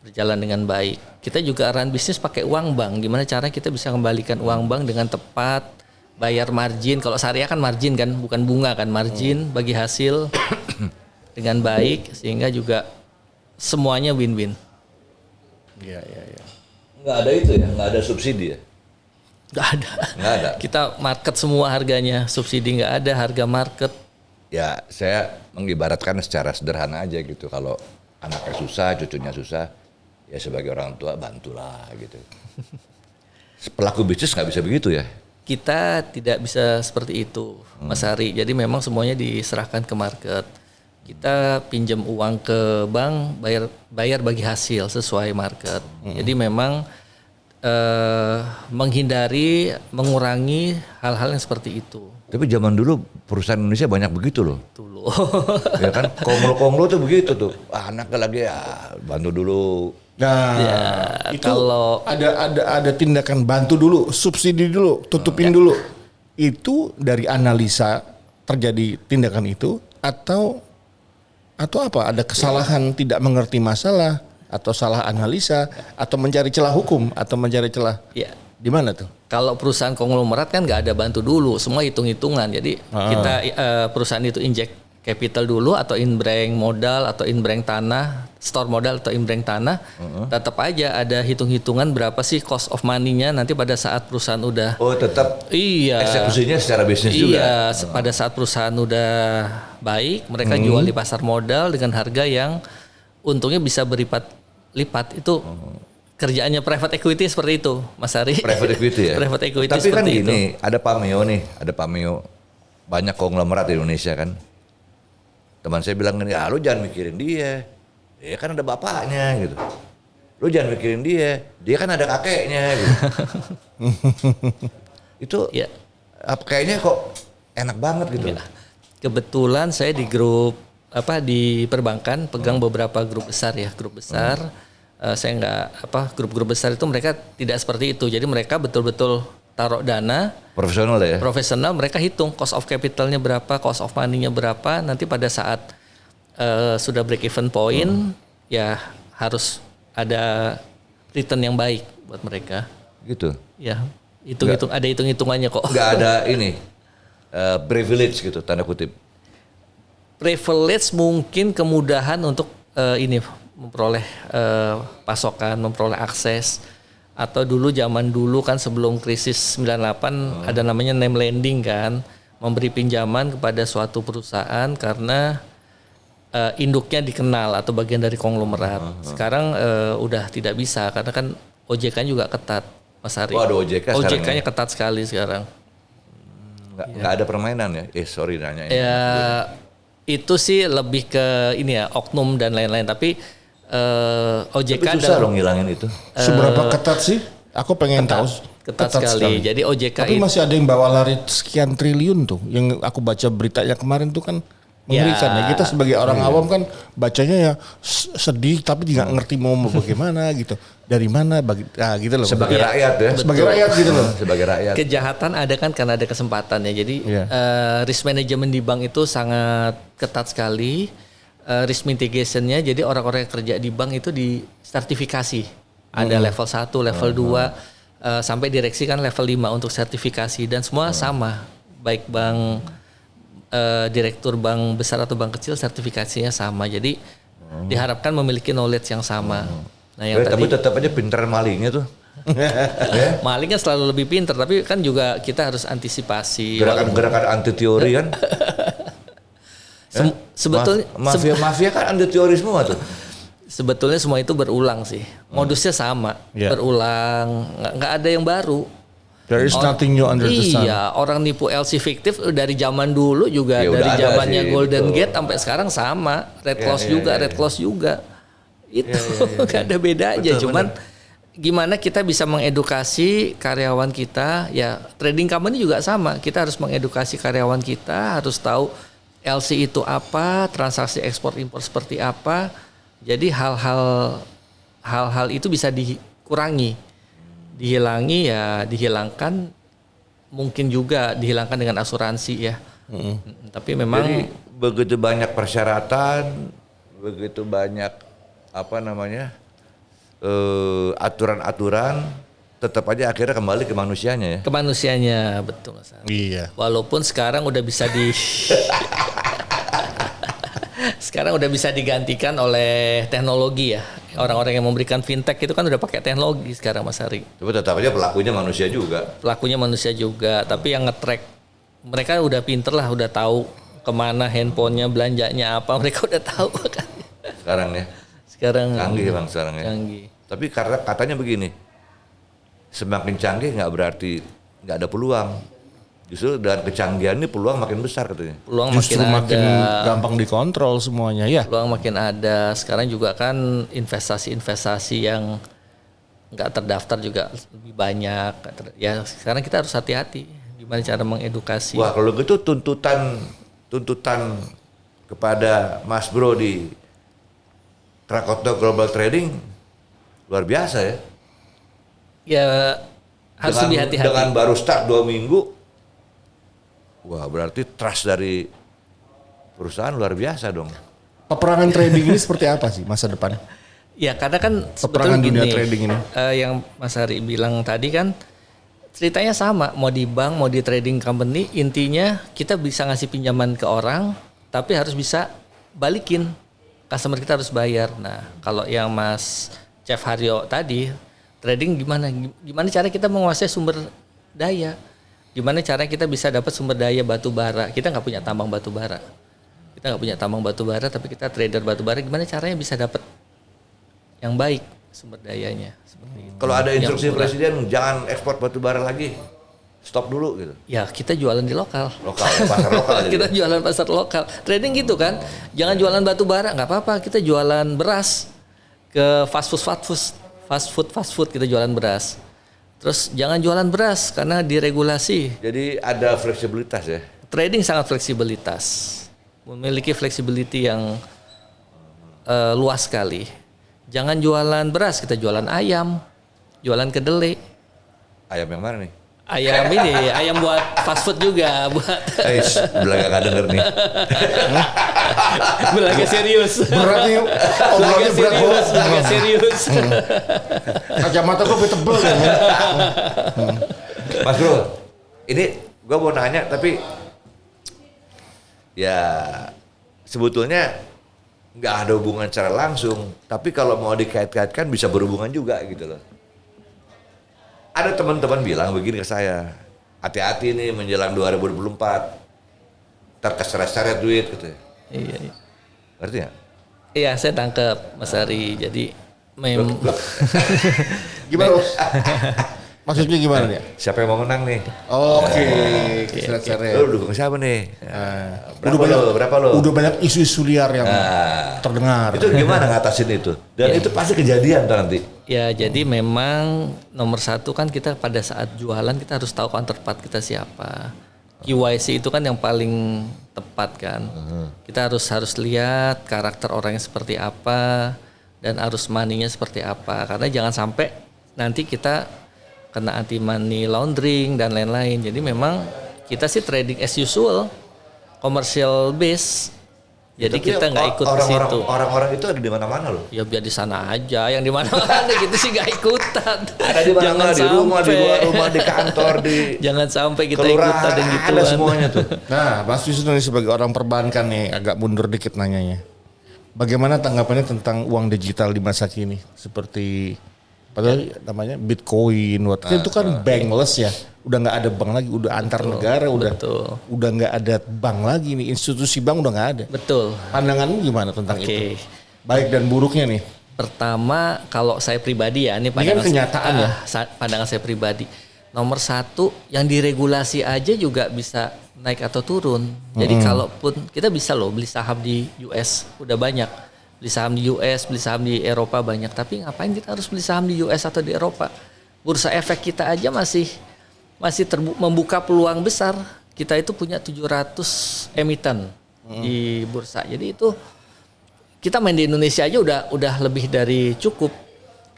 berjalan dengan baik. Kita juga run bisnis pakai uang bank. Gimana cara kita bisa kembalikan uang bank dengan tepat, bayar margin. Kalau syariah kan margin kan, bukan bunga kan, margin bagi hasil dengan baik sehingga juga semuanya win-win. Iya. Nggak ada itu ya, nggak ada subsidi ya? Nggak ada. Nggak ada. Kita market semua harganya, subsidi nggak ada, harga market. Ya saya mengibaratkan secara sederhana aja gitu. Kalau anaknya susah, cucunya susah, ya sebagai orang tua bantulah gitu. Pelaku bisnis nggak bisa begitu ya? Kita tidak bisa seperti itu, Mas Hari. Jadi memang semuanya diserahkan ke market. kita pinjam uang ke bank, bayar bagi hasil sesuai market. Jadi memang mengurangi hal-hal yang seperti itu. Tapi zaman dulu perusahaan Indonesia banyak begitu loh. Dulu. Ya kan, konglo tuh begitu tuh. Anaknya lagi ya bantu dulu. Nah, Ya, itu kalau- ada tindakan bantu dulu, subsidi dulu, tutupin dulu. Itu dari analisa terjadi tindakan itu atau apa? Ada kesalahan tidak mengerti masalah atau salah analisa atau mencari celah hukum atau mencari celah Ya. di mana tuh? Kalau perusahaan konglomerat kan nggak ada bantu dulu, semua hitung-hitungan. Jadi kita perusahaan itu inject capital dulu atau in-bank modal atau in-bank tanah, store modal atau in-bank tanah, tetap aja ada hitung-hitungan berapa sih cost of money-nya nanti pada saat perusahaan udah Oh tetap iya eksekusinya secara bisnis juga. iya pada saat perusahaan udah baik, mereka jual di pasar modal dengan harga yang untungnya bisa berlipat-lipat itu. Kerjaannya private equity seperti itu, Mas Ari. Private equity ya. Private equity Tapi kan seperti itu. gini, ada Pameo nih, ada Pameo. Banyak konglomerat di Indonesia kan. Teman saya bilang gini, lu jangan mikirin dia. Dia kan ada bapaknya gitu. Lu jangan mikirin dia kan ada kakeknya gitu. Itu Ya. kayaknya kok enak banget gitu. Ya. Kebetulan saya di grup di perbankan pegang beberapa grup besar ya, grup besar. Saya nggak grup-grup besar itu mereka tidak seperti itu. Jadi mereka betul-betul taruh dana Profesional ya. profesional, mereka hitung cost of capitalnya berapa, cost of money-nya berapa. Nanti pada saat sudah break even point ya harus ada return yang baik buat mereka. Gitu. Ya, ada hitung-hitungannya kok. Nggak ada ini privilege gitu tanda kutip. Privilege mungkin kemudahan untuk memperoleh pasokan, memperoleh akses. Atau zaman dulu kan sebelum krisis 98 ada namanya name lending kan, memberi pinjaman kepada suatu perusahaan karena induknya dikenal atau bagian dari konglomerat. Sekarang udah tidak bisa karena kan OJK juga ketat, Mas Ari. Oh, ada OJK sekarang OJK-nya ketat sekali sekarang. Nggak ada permainan ya. Sorry nanya ini. Ya itu sih lebih ke oknum dan lain-lain. Tapi OJK Tapi susah dong ngilangin itu. Seberapa ketat sih? Aku pengen tahu. ketat sekali. Jadi OJK Tapi masih ada yang bawa lari sekian triliun tuh. Yang aku baca beritanya kemarin tuh kan mengerikan ya. Kita sebagai orang awam kan bacanya ya sedih tapi tidak ngerti mau bagaimana gitu. Dari mana gitu loh. Sebagai rakyat ya. Sebagai rakyat gitu loh. Sebagai rakyat. kejahatan ada kan karena ada kesempatan ya. Jadi risk management di bank itu sangat ketat sekali. Risk mitigation-nya jadi orang-orang yang kerja di bank itu disertifikasi. Ada level 1, level 2 sampai direksi kan level 5 untuk sertifikasi dan semua sama. Baik bank direktur bank besar atau bank kecil sertifikasinya sama. Jadi diharapkan memiliki knowledge yang sama. Nah, yang Tapi tadi tetap aja pintar malingnya tuh. malingnya selalu lebih pintar tapi kan juga kita harus antisipasi. Gerakan-gerakan anti teori kan. Sebetulnya Mafia kan anti teori semua tuh. sebetulnya semua itu berulang sih. Modusnya sama, berulang, nggak ada yang baru. There is nothing new under the sun. Iya, orang nipu LC fiktif dari zaman dulu juga, Ya, dari udah ada zamannya sih, Golden betul. Gate sampai sekarang sama. Red Close juga. Itu nggak ada bedanya. Betul, Cuman gimana kita bisa mengedukasi karyawan kita? Ya, trading company juga sama. Kita harus mengedukasi karyawan kita, harus tahu LC itu apa, transaksi ekspor impor seperti apa. Jadi hal-hal itu bisa dikurangi, dihilangkan, mungkin juga dihilangkan dengan asuransi ya. Tapi memang Jadi begitu banyak persyaratan, begitu banyak aturan-aturan, tetap aja akhirnya kembali ke manusianya ya. kemanusiaannya betul Mas Ari. Iya. Walaupun sekarang udah bisa sekarang udah bisa digantikan oleh teknologi ya. Orang-orang yang memberikan fintech itu kan udah pakai teknologi sekarang Mas Ari. Tapi tetap aja pelakunya manusia juga. Pelakunya manusia juga, tapi yang nge-track mereka udah pinter lah, udah tahu kemana handphonenya, belanjanya apa, mereka udah tahu kan. Sekarang ya. Sekarang Canggih bang sekarang ya. canggih. Tapi karena katanya begini, semakin canggih nggak berarti nggak ada peluang. Justru dengan kecanggihan ini peluang makin besar katanya. Peluang Justru makin ada. gampang dikontrol semuanya ya. Peluang makin ada. Sekarang juga kan investasi-investasi yang nggak terdaftar juga lebih banyak. Ya sekarang kita harus hati-hati. Gimana cara mengedukasi. Wah kalau gitu tuntutan kepada Mas Bro di Krakatau Global Trading luar biasa ya. Ya harus lebih hati-hati. Dengan baru start 2 minggu. Wah berarti trust dari perusahaan luar biasa dong. Peperangan trading ini seperti apa sih masa depan? Ya karena kan Peperangan sebetulnya dunia gini, trading ini. Yang Mas Hari bilang tadi kan ceritanya sama, mau di bank, mau di trading company, intinya kita bisa ngasih pinjaman ke orang, tapi harus bisa balikin, customer kita harus bayar. Nah kalau yang Mas Chef Haryo tadi, trading gimana cara kita menguasai sumber daya, gimana cara kita bisa dapat sumber daya batu bara. Kita nggak punya tambang batu bara, tapi kita trader batu bara, gimana caranya bisa dapat yang baik sumber dayanya seperti itu. Kalau ada instruksi Yang murah. presiden jangan ekspor batu bara lagi, stop dulu gitu. Ya kita jualan di lokal. Pasar lokal aja. Kita jualan pasar lokal. Trading gitu kan. Jangan jualan batu bara, nggak apa-apa. Kita jualan beras ke fast food kita jualan beras. Terus jangan jualan beras karena diregulasi. Jadi ada fleksibilitas ya. Trading sangat fleksibilitas. Memiliki flexibility yang luas sekali. Jangan jualan beras, kita jualan ayam, jualan kedelai. Ayam yang mana nih? Ayam ini, ayam buat fast food juga, buat Belaga nggak denger nih. belaga serius. Berat nih, obrolannya berat banget. Belaga serius. Kacamata gue tebel ya. Mas Bro, ini gue mau nanya tapi ya sebetulnya nggak ada hubungan secara langsung. Tapi kalau mau dikait-kaitkan bisa berhubungan juga gitu loh. Ada teman-teman bilang begini ke saya, hati-hati nih menjelang 2024, ntar keseret-seret duit gitu. Iya, iya. Ngerti nggak? Iya, saya tangkap Mas Ari. Jadi Gimana Bos? Maksudnya gimana nih? Siapa yang mau menang nih? Oke, seret-seret. Lu dukung siapa nih? Berapa lo? Udah banyak isu-isu liar yang terdengar. Itu gimana ngatasin itu? Dan itu pasti kejadian tuh nanti. ya jadi memang nomor satu kan kita pada saat jualan kita harus tahu counterpart kita siapa. KYC itu kan yang paling tepat kan. Kita harus lihat karakter orangnya seperti apa dan arus money-nya seperti apa. Karena jangan sampai nanti kita kena anti money laundering dan lain-lain. Jadi memang kita sih trading as usual, commercial base. Jadi Tapi kita nggak ikut ke situ. Orang-orang itu ada di mana-mana loh. Ya biar di sana aja, yang di mana-mana gitu sih nggak ikutan. Ada di mana-mana, di rumah, di luar rumah, di kantor, di Jangan sampai kita kelurahan, ikutan dan gitu. ada semuanya tuh. Nah, Mas Wisnu nih sebagai orang perbankan nih agak mundur dikit nanyanya. Bagaimana tanggapannya tentang uang digital di masa kini? Seperti padahal namanya Bitcoin, itu kan bankless ya. Udah nggak ada bank lagi, udah antar negara, udah nggak ada bank lagi nih, institusi bank udah nggak ada. Betul. Pandanganmu gimana tentang itu? Baik dan buruknya nih. Pertama, kalau saya pribadi ya, ini kan kenyataan ya. Pandangan saya pribadi. Nomor satu, yang diregulasi aja juga bisa naik atau turun. Jadi kalaupun kita bisa loh beli saham di US, udah banyak. Beli saham di US, beli saham di Eropa banyak. Tapi ngapain kita harus beli saham di US atau di Eropa? Bursa efek kita aja masih membuka peluang besar. Kita itu punya 700 emiten di bursa. Jadi itu kita main di Indonesia aja udah lebih dari cukup.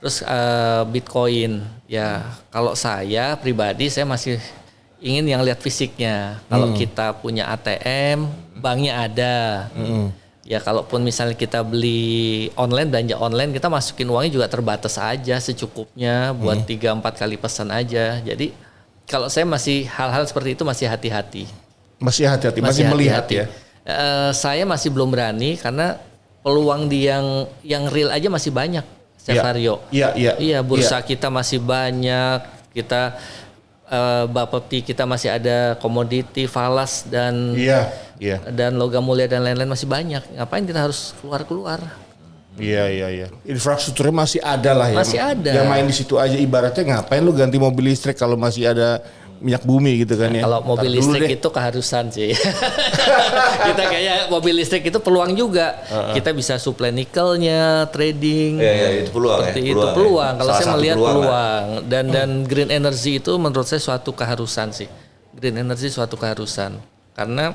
Terus Bitcoin ya kalau saya pribadi saya masih ingin yang lihat fisiknya. Kalau kita punya ATM, banknya ada. Ya kalaupun misalnya kita beli online, belanja online, kita masukin uangnya juga terbatas aja secukupnya buat 3-4 kali pesan aja. Jadi kalau saya masih hal-hal seperti itu masih hati-hati. Masih hati-hati, masih melihat ya. Saya masih belum berani karena peluang di yang real aja masih banyak. Sevario. Iya, bursa kita masih banyak. Kita Bapepti kita masih ada komoditi, falas dan dan logam mulia dan lain-lain masih banyak. Ngapain kita harus keluar? Iya. Infrastrukturnya masih ada lah ya. Masih ada. Yang main di situ aja ibaratnya ngapain lu ganti mobil listrik kalau masih ada minyak bumi gitu kan ya. Kalau mobil Ntar dulu listrik deh. itu keharusan sih. Kita kayak mobil listrik itu peluang juga. Kita bisa suplai nikelnya, trading. Iya, itu peluang Seperti ya, itu peluang ya. peluang. Kalau Salah saya satu melihat peluang lah. peluang dan green energy itu menurut saya suatu keharusan sih. Green energy suatu keharusan. Karena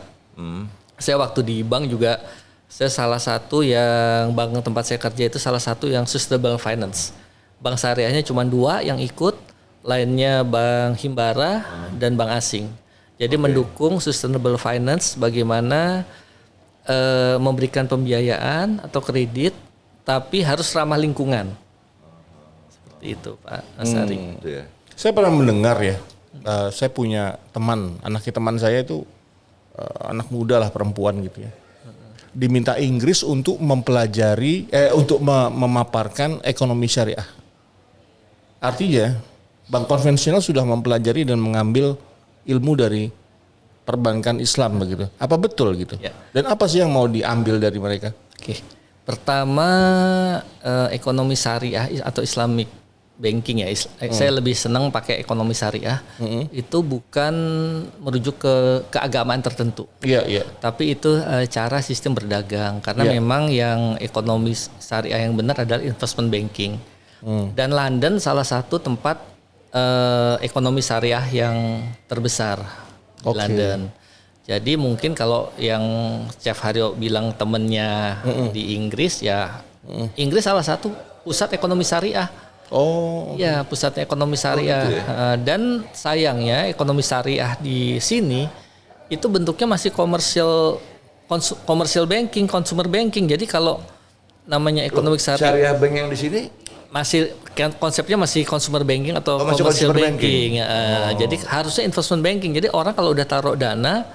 saya waktu di bank juga saya salah satu yang bank tempat saya kerja itu salah satu yang sustainable finance. Bank syariahnya cuma 2 yang ikut, lainnya Bank Himbara dan Bank Asing. Jadi mendukung sustainable finance bagaimana memberikan pembiayaan atau kredit tapi harus ramah lingkungan. Seperti itu Pak Asari. Itu ya. Saya pernah mendengar ya, saya punya teman, anaknya teman saya itu anak muda lah, perempuan gitu ya. Diminta Inggris untuk mempelajari, untuk memaparkan ekonomi syariah. Artinya bank konvensional sudah mempelajari dan mengambil ilmu dari perbankan Islam begitu. Apa betul gitu? Ya. Dan apa sih yang mau diambil dari mereka? Oke. Pertama ekonomi syariah atau Islamic banking ya. Saya lebih senang pakai ekonomi syariah. Itu bukan merujuk ke keagamaan tertentu. Iya, iya. Tapi itu cara sistem berdagang karena memang yang ekonomi syariah yang benar adalah investment banking. Dan London salah satu tempat ekonomi syariah yang terbesar di London. Jadi mungkin kalau yang Chef Haryo bilang temennya di Inggris ya, Inggris salah satu pusat ekonomi syariah. Oh, Ya, pusat ekonomi syariah. Dan sayangnya ekonomi syariah di sini itu bentuknya masih commercial banking, consumer banking. Jadi kalau namanya ekonomi syariah Syariah bank yang di sini masih konsepnya masih consumer banking atau masih commercial consumer banking. Jadi harusnya investment banking. Jadi orang kalau udah taruh dana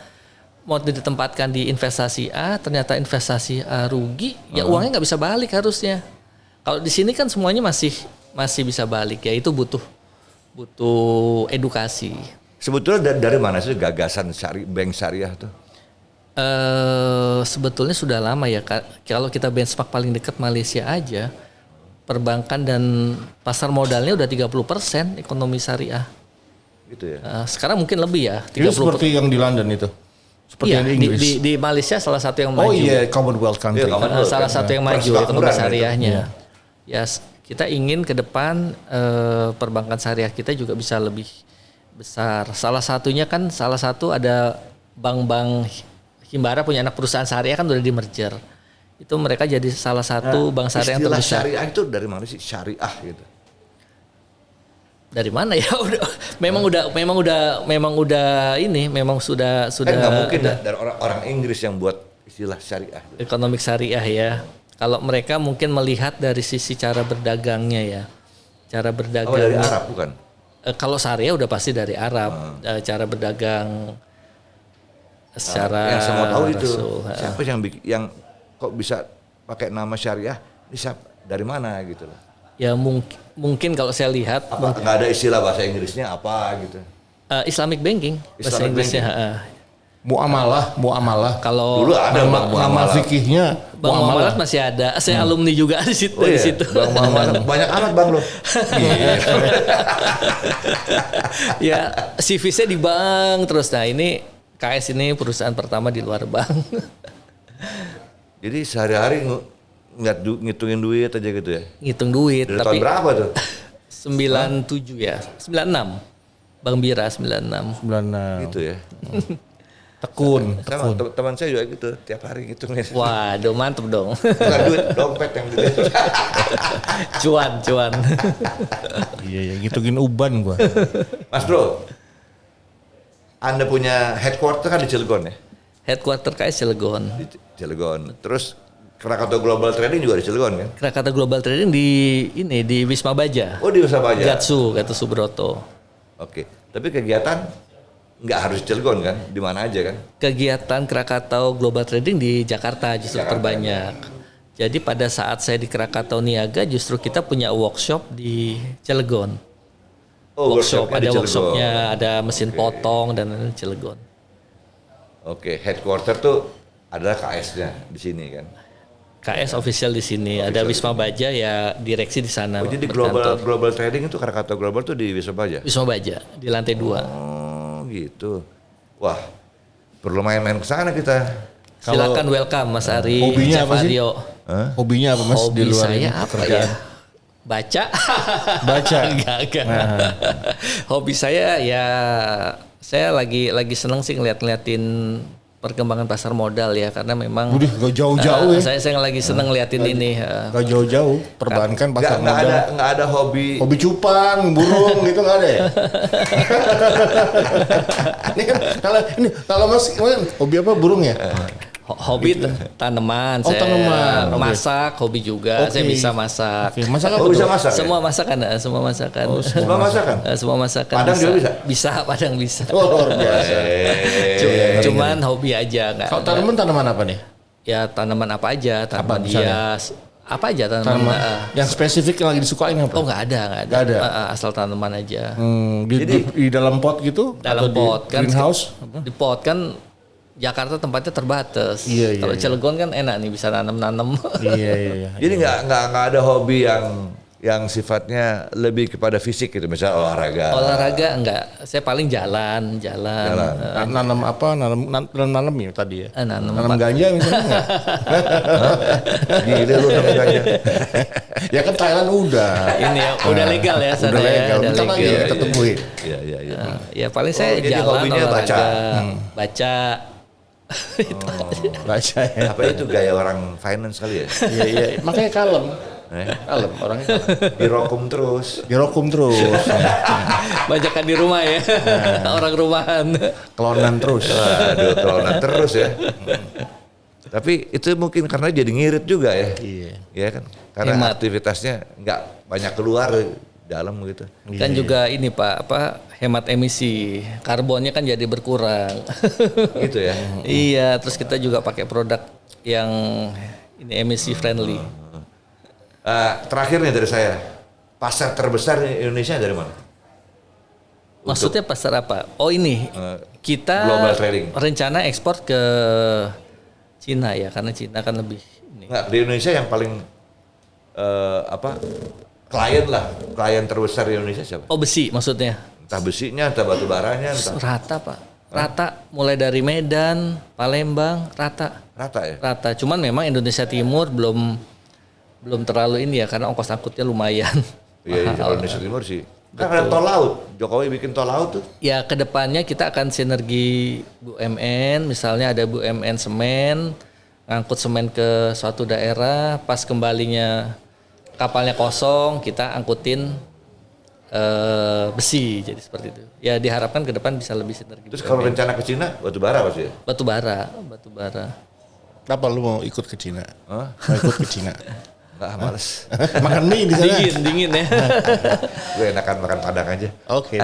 mau ditempatkan di investasi A, ternyata investasi A rugi, ya uangnya nggak bisa balik harusnya. Kalau di sini kan semuanya masih bisa balik, ya itu butuh edukasi. sebetulnya dari mana sih gagasan bank syariah tuh? Sebetulnya sudah lama ya. Kalau kita benchmark paling dekat Malaysia aja, perbankan dan pasar modalnya udah 30% ekonomi syariah. Gitu ya. Sekarang mungkin lebih ya. itu seperti yang di London itu. Seperti Iya, yang di Inggris. di Malaysia salah satu yang maju. Oh iya, Commonwealth country. Iya, Commonwealth. Salah satu yang maju ekonomi Persemakmuran syariahnya. Ya, kita ingin ke depan perbankan syariah kita juga bisa lebih besar. Salah satunya kan ada bank-bank Himbara punya anak perusahaan syariah kan udah di merger. Itu mereka jadi salah satu bank syariah yang Istilah terbesar. syariah itu dari mana sih syariah gitu? Dari mana ya? Memang sudah Kan nggak mungkin ada dari orang Inggris yang buat istilah syariah. ekonomi syariah ya. Kalau mereka mungkin melihat dari sisi cara berdagangnya ya. Cara berdagang. Oh, dari Arab bukan? Kalau syariah udah pasti dari Arab. Cara berdagang secara Yang saya mau tahu itu Rasul. siapa yang kok bisa pakai nama syariah? Ini siapa? Dari mana gitu loh? Ya mungkin kalau saya lihat Apa nggak ada istilah bahasa Inggrisnya apa gitu? Islamic banking bahasa Islamic Inggrisnya. Muamalah. Kalau Dulu ada Bang Nama Muamalah. fikihnya Bang Muamalat masih ada. Saya alumni juga di situ. Oh di iya, situ. Bang Muamalah. Banyak amat Bang lo. Ya CV saya di bank terus. Nah ini KS ini perusahaan pertama di luar bank. Jadi sehari-hari ngitungin duit aja gitu ya? Ngitung duit. Dari Tapi tahun berapa tuh? 97 ya. 96. Bang Bira 96. 96. Gitu ya. Tekun. Sama teman saya juga gitu, tiap hari ngitungin. Waduh mantep dong. Bukan duit, dompet yang gede. cuan. Iya, ngitungin uban gua. Mas Bro, Anda punya headquarter kan di Cilegon ya? Headquarter KS Cilegon. Di Cilegon. Terus Krakatau Global Trading juga di Cilegon kan? Krakatau Global Trading di Wisma Baja. Oh di Wisma Baja? Gatot Subroto. Oke, tapi kegiatan nggak harus di Cilegon kan? Di mana aja kan? Kegiatan Krakatau Global Trading di Jakarta justru terbanyak. Jadi pada saat saya di Krakatau Niaga justru kita punya workshop di Cilegon. Oh, Workshop, workshopnya di ada Cilegon. workshopnya, ada mesin potong dan lain-lain di Cilegon. Oke, headquarter tuh adalah KS-nya di sini kan? KS official di sini, ada Wisma Baja ya direksi di sana. Oh, jadi berkantor. global trading itu Krakatau Global tuh di Wisma Baja? Wisma Baja di lantai 2. Oh, gitu. Wah, perlu main-main ke sana kita. Silakan welcome Mas Ari. Hobinya Chef apa sih? Aryo. Hobinya apa Mas Hobi di luar saya ini apa pekerjaan? ya? Baca. Baca. Enggak. Hobi saya ya saya lagi seneng sih ngeliatin perkembangan pasar modal ya karena memang Udah gak jauh-jauh ya. Saya lagi seneng ngeliatin ini. Gak jauh-jauh. Perbankan pasar modal. Nggak ada hobi. Hobi cupang, burung gitu nggak ada ya? Ini kan kalau Mas hobi apa burung ya? Hobi tanaman, saya tanaman. Oke. masak, hobi juga, Oke. saya bisa masak. Oke, masak apa Oh, bisa tuh? masak. Semua masakan, semua masakan. Semua masakan? Semua masakan. Padang juga bisa? Bisa, Padang bisa. Oh, luar biasa. Cuman hobi aja nggak. Kalau tanaman apa nih? Ya tanaman apa aja, tanaman misalnya? hias, apa aja tanaman. Yang spesifik yang lagi disukain apa? Oh nggak ada. Nggak ada? Asal tanaman aja. Di dalam pot gitu? Dalam Atau pot di kan. greenhouse? Di pot kan. Jakarta tempatnya terbatas. Iya, Kalau iya. Cilegon kan enak nih bisa nanam-nanam. Iya. Jadi nggak ada hobi yang sifatnya lebih kepada fisik gitu, misalnya olahraga. Olahraga enggak. Saya paling jalan. Nanam apa? Nanam ya tadi ya? Nanam ganja misalnya enggak? Gila lu namanya ganja. Ya kan Thailand udah. Ini ya udah legal ya sana Udah ya. legal. Udah Bentar lagi legal. kita tungguin. Iya. Ya paling saya jadi jalan hobinya olahraga, baca. baca. Baca ya. Apa itu gaya orang finance kali ya? Iya. Makanya kalem. Kalem orangnya kalem. Dirokum terus. Dirokum terus. Bajakan di rumah ya. Orang rumahan. Kelonan terus. Aduh, kelonan terus ya. Tapi itu mungkin karena jadi ngirit juga ya. Iya. Iya kan? Karena Hemat. aktivitasnya nggak banyak keluar dalam gitu. Kan juga ini Pak, hemat emisi. Karbonnya kan jadi berkurang. Gitu ya. Iya, terus kita juga pakai produk yang ini emisi friendly. Terakhir nih dari saya, pasar terbesar di Indonesia dari mana? Maksudnya pasar apa? Oh ini, kita global trading. rencana ekspor ke Cina ya, karena Cina kan lebih ini. Nggak, di Indonesia yang paling klien terbesar di Indonesia siapa? Oh besi maksudnya? Entah besinya, entah batu baranya, entah Rata Pak, rata. Mulai dari Medan, Palembang, rata. rata ya. Rata. Cuman memang Indonesia Timur belum terlalu ini ya, karena ongkos angkutnya lumayan. Iya, kalau Indonesia Timur sih. Kan ada tol laut. Jokowi bikin tol laut tuh. Ya kedepannya kita akan sinergi BUMN, misalnya ada BUMN semen, ngangkut semen ke suatu daerah, pas kembalinya kapalnya kosong, kita angkutin besi, jadi seperti itu. Ya diharapkan ke depan bisa lebih sinergi. Terus kalau rencana ke Cina, batu bara pasti ya? Batu bara. Kenapa lu mau ikut ke Cina? Hah? Mau ikut ke Cina? Nggak, males. Makan mie di sana. Dingin ya. Gue enakan makan Padang aja. Oke.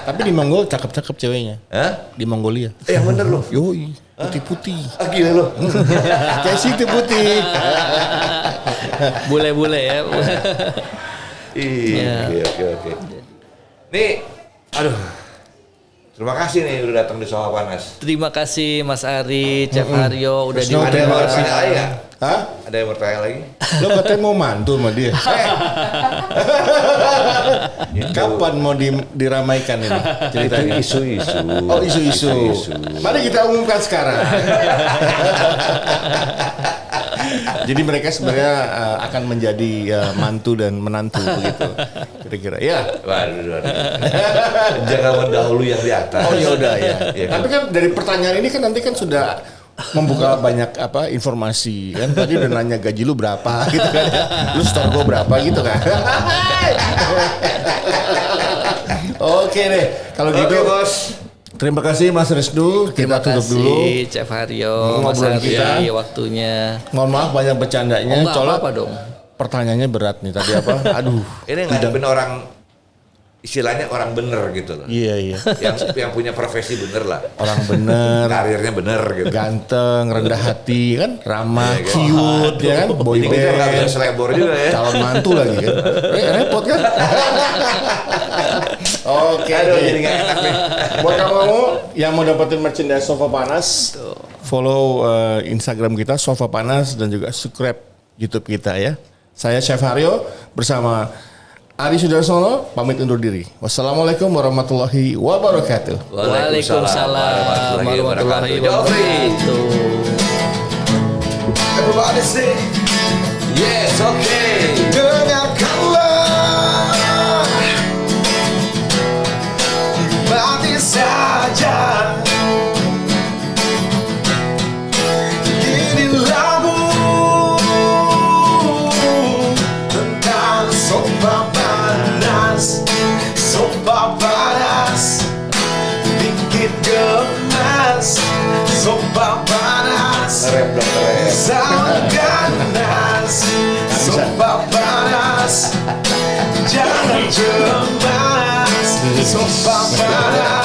Tapi di Mongolia cakep-cakep ceweknya. Hah? Di Mongolia. Yang bener loh. Yoi, putih-putih. Ah gila loh. Kayak situ putih. Bule-bule ya. Iya, oke. Nih, aduh. Terima kasih nih udah datang di Sofa Panas. Terima kasih Mas Ari, Chef Aryo udah Terus no Ada yang mau terima kasih. bertanya lagi nggak? Hah? Ada yang bertanya lagi? Lo katanya mau mantu sama dia. Kapan mau diramaikan ini ceritanya? Itu isu-isu. Oh isu-isu. Mari kita umumkan sekarang. Jadi mereka sebenarnya akan menjadi mantu dan menantu begitu. Kira-kira ya. Waduh. Jangan mendahului yang di atas. Oh ya udah ya. Iya kan? Tapi kan dari pertanyaan ini kan nanti kan sudah membuka banyak informasi kan. Tadi udah nanya gaji lu berapa gitu kan. Lu store gua berapa gitu kan. Oke deh. Kalau gitu Oke, Bos. terima kasih Mas Resdu. Kita tutup dulu. Chef Aryo, Mas Ngobrol Ari, kita. waktunya. Mohon maaf banyak bercandanya. Enggak Soalnya apa-apa dong. pertanyaannya berat nih tadi apa? Aduh. Ini ngadepin orang, istilahnya orang bener gitu loh. Iya. Yang punya profesi bener lah. Orang bener, Karirnya bener gitu. ganteng, rendah hati kan, ramah, Iya, kan? cute ya kan, boy Jadi kita nggak bisa band, selebor juga ya. calon mantu lagi kan. Repot kan? Oke. Aduh, jadi nggak enak nih. Buat kamu yang mau dapetin merchandise Sofa Panas, follow Instagram kita Sofa Panas dan juga subscribe YouTube kita ya. Saya Chef Aryo bersama Adi Sudarsono pamit undur diri. Wassalamualaikum warahmatullahi wabarakatuh. Waalaikumsalam warahmatullahi wabarakatuh. Everybody say, Yes, okay. dengarkanlah mati saja ini lagu tentang sopa panas bikin gemas, sopa panas sangat ganas, sopa panas jangan cemas, sopa panas.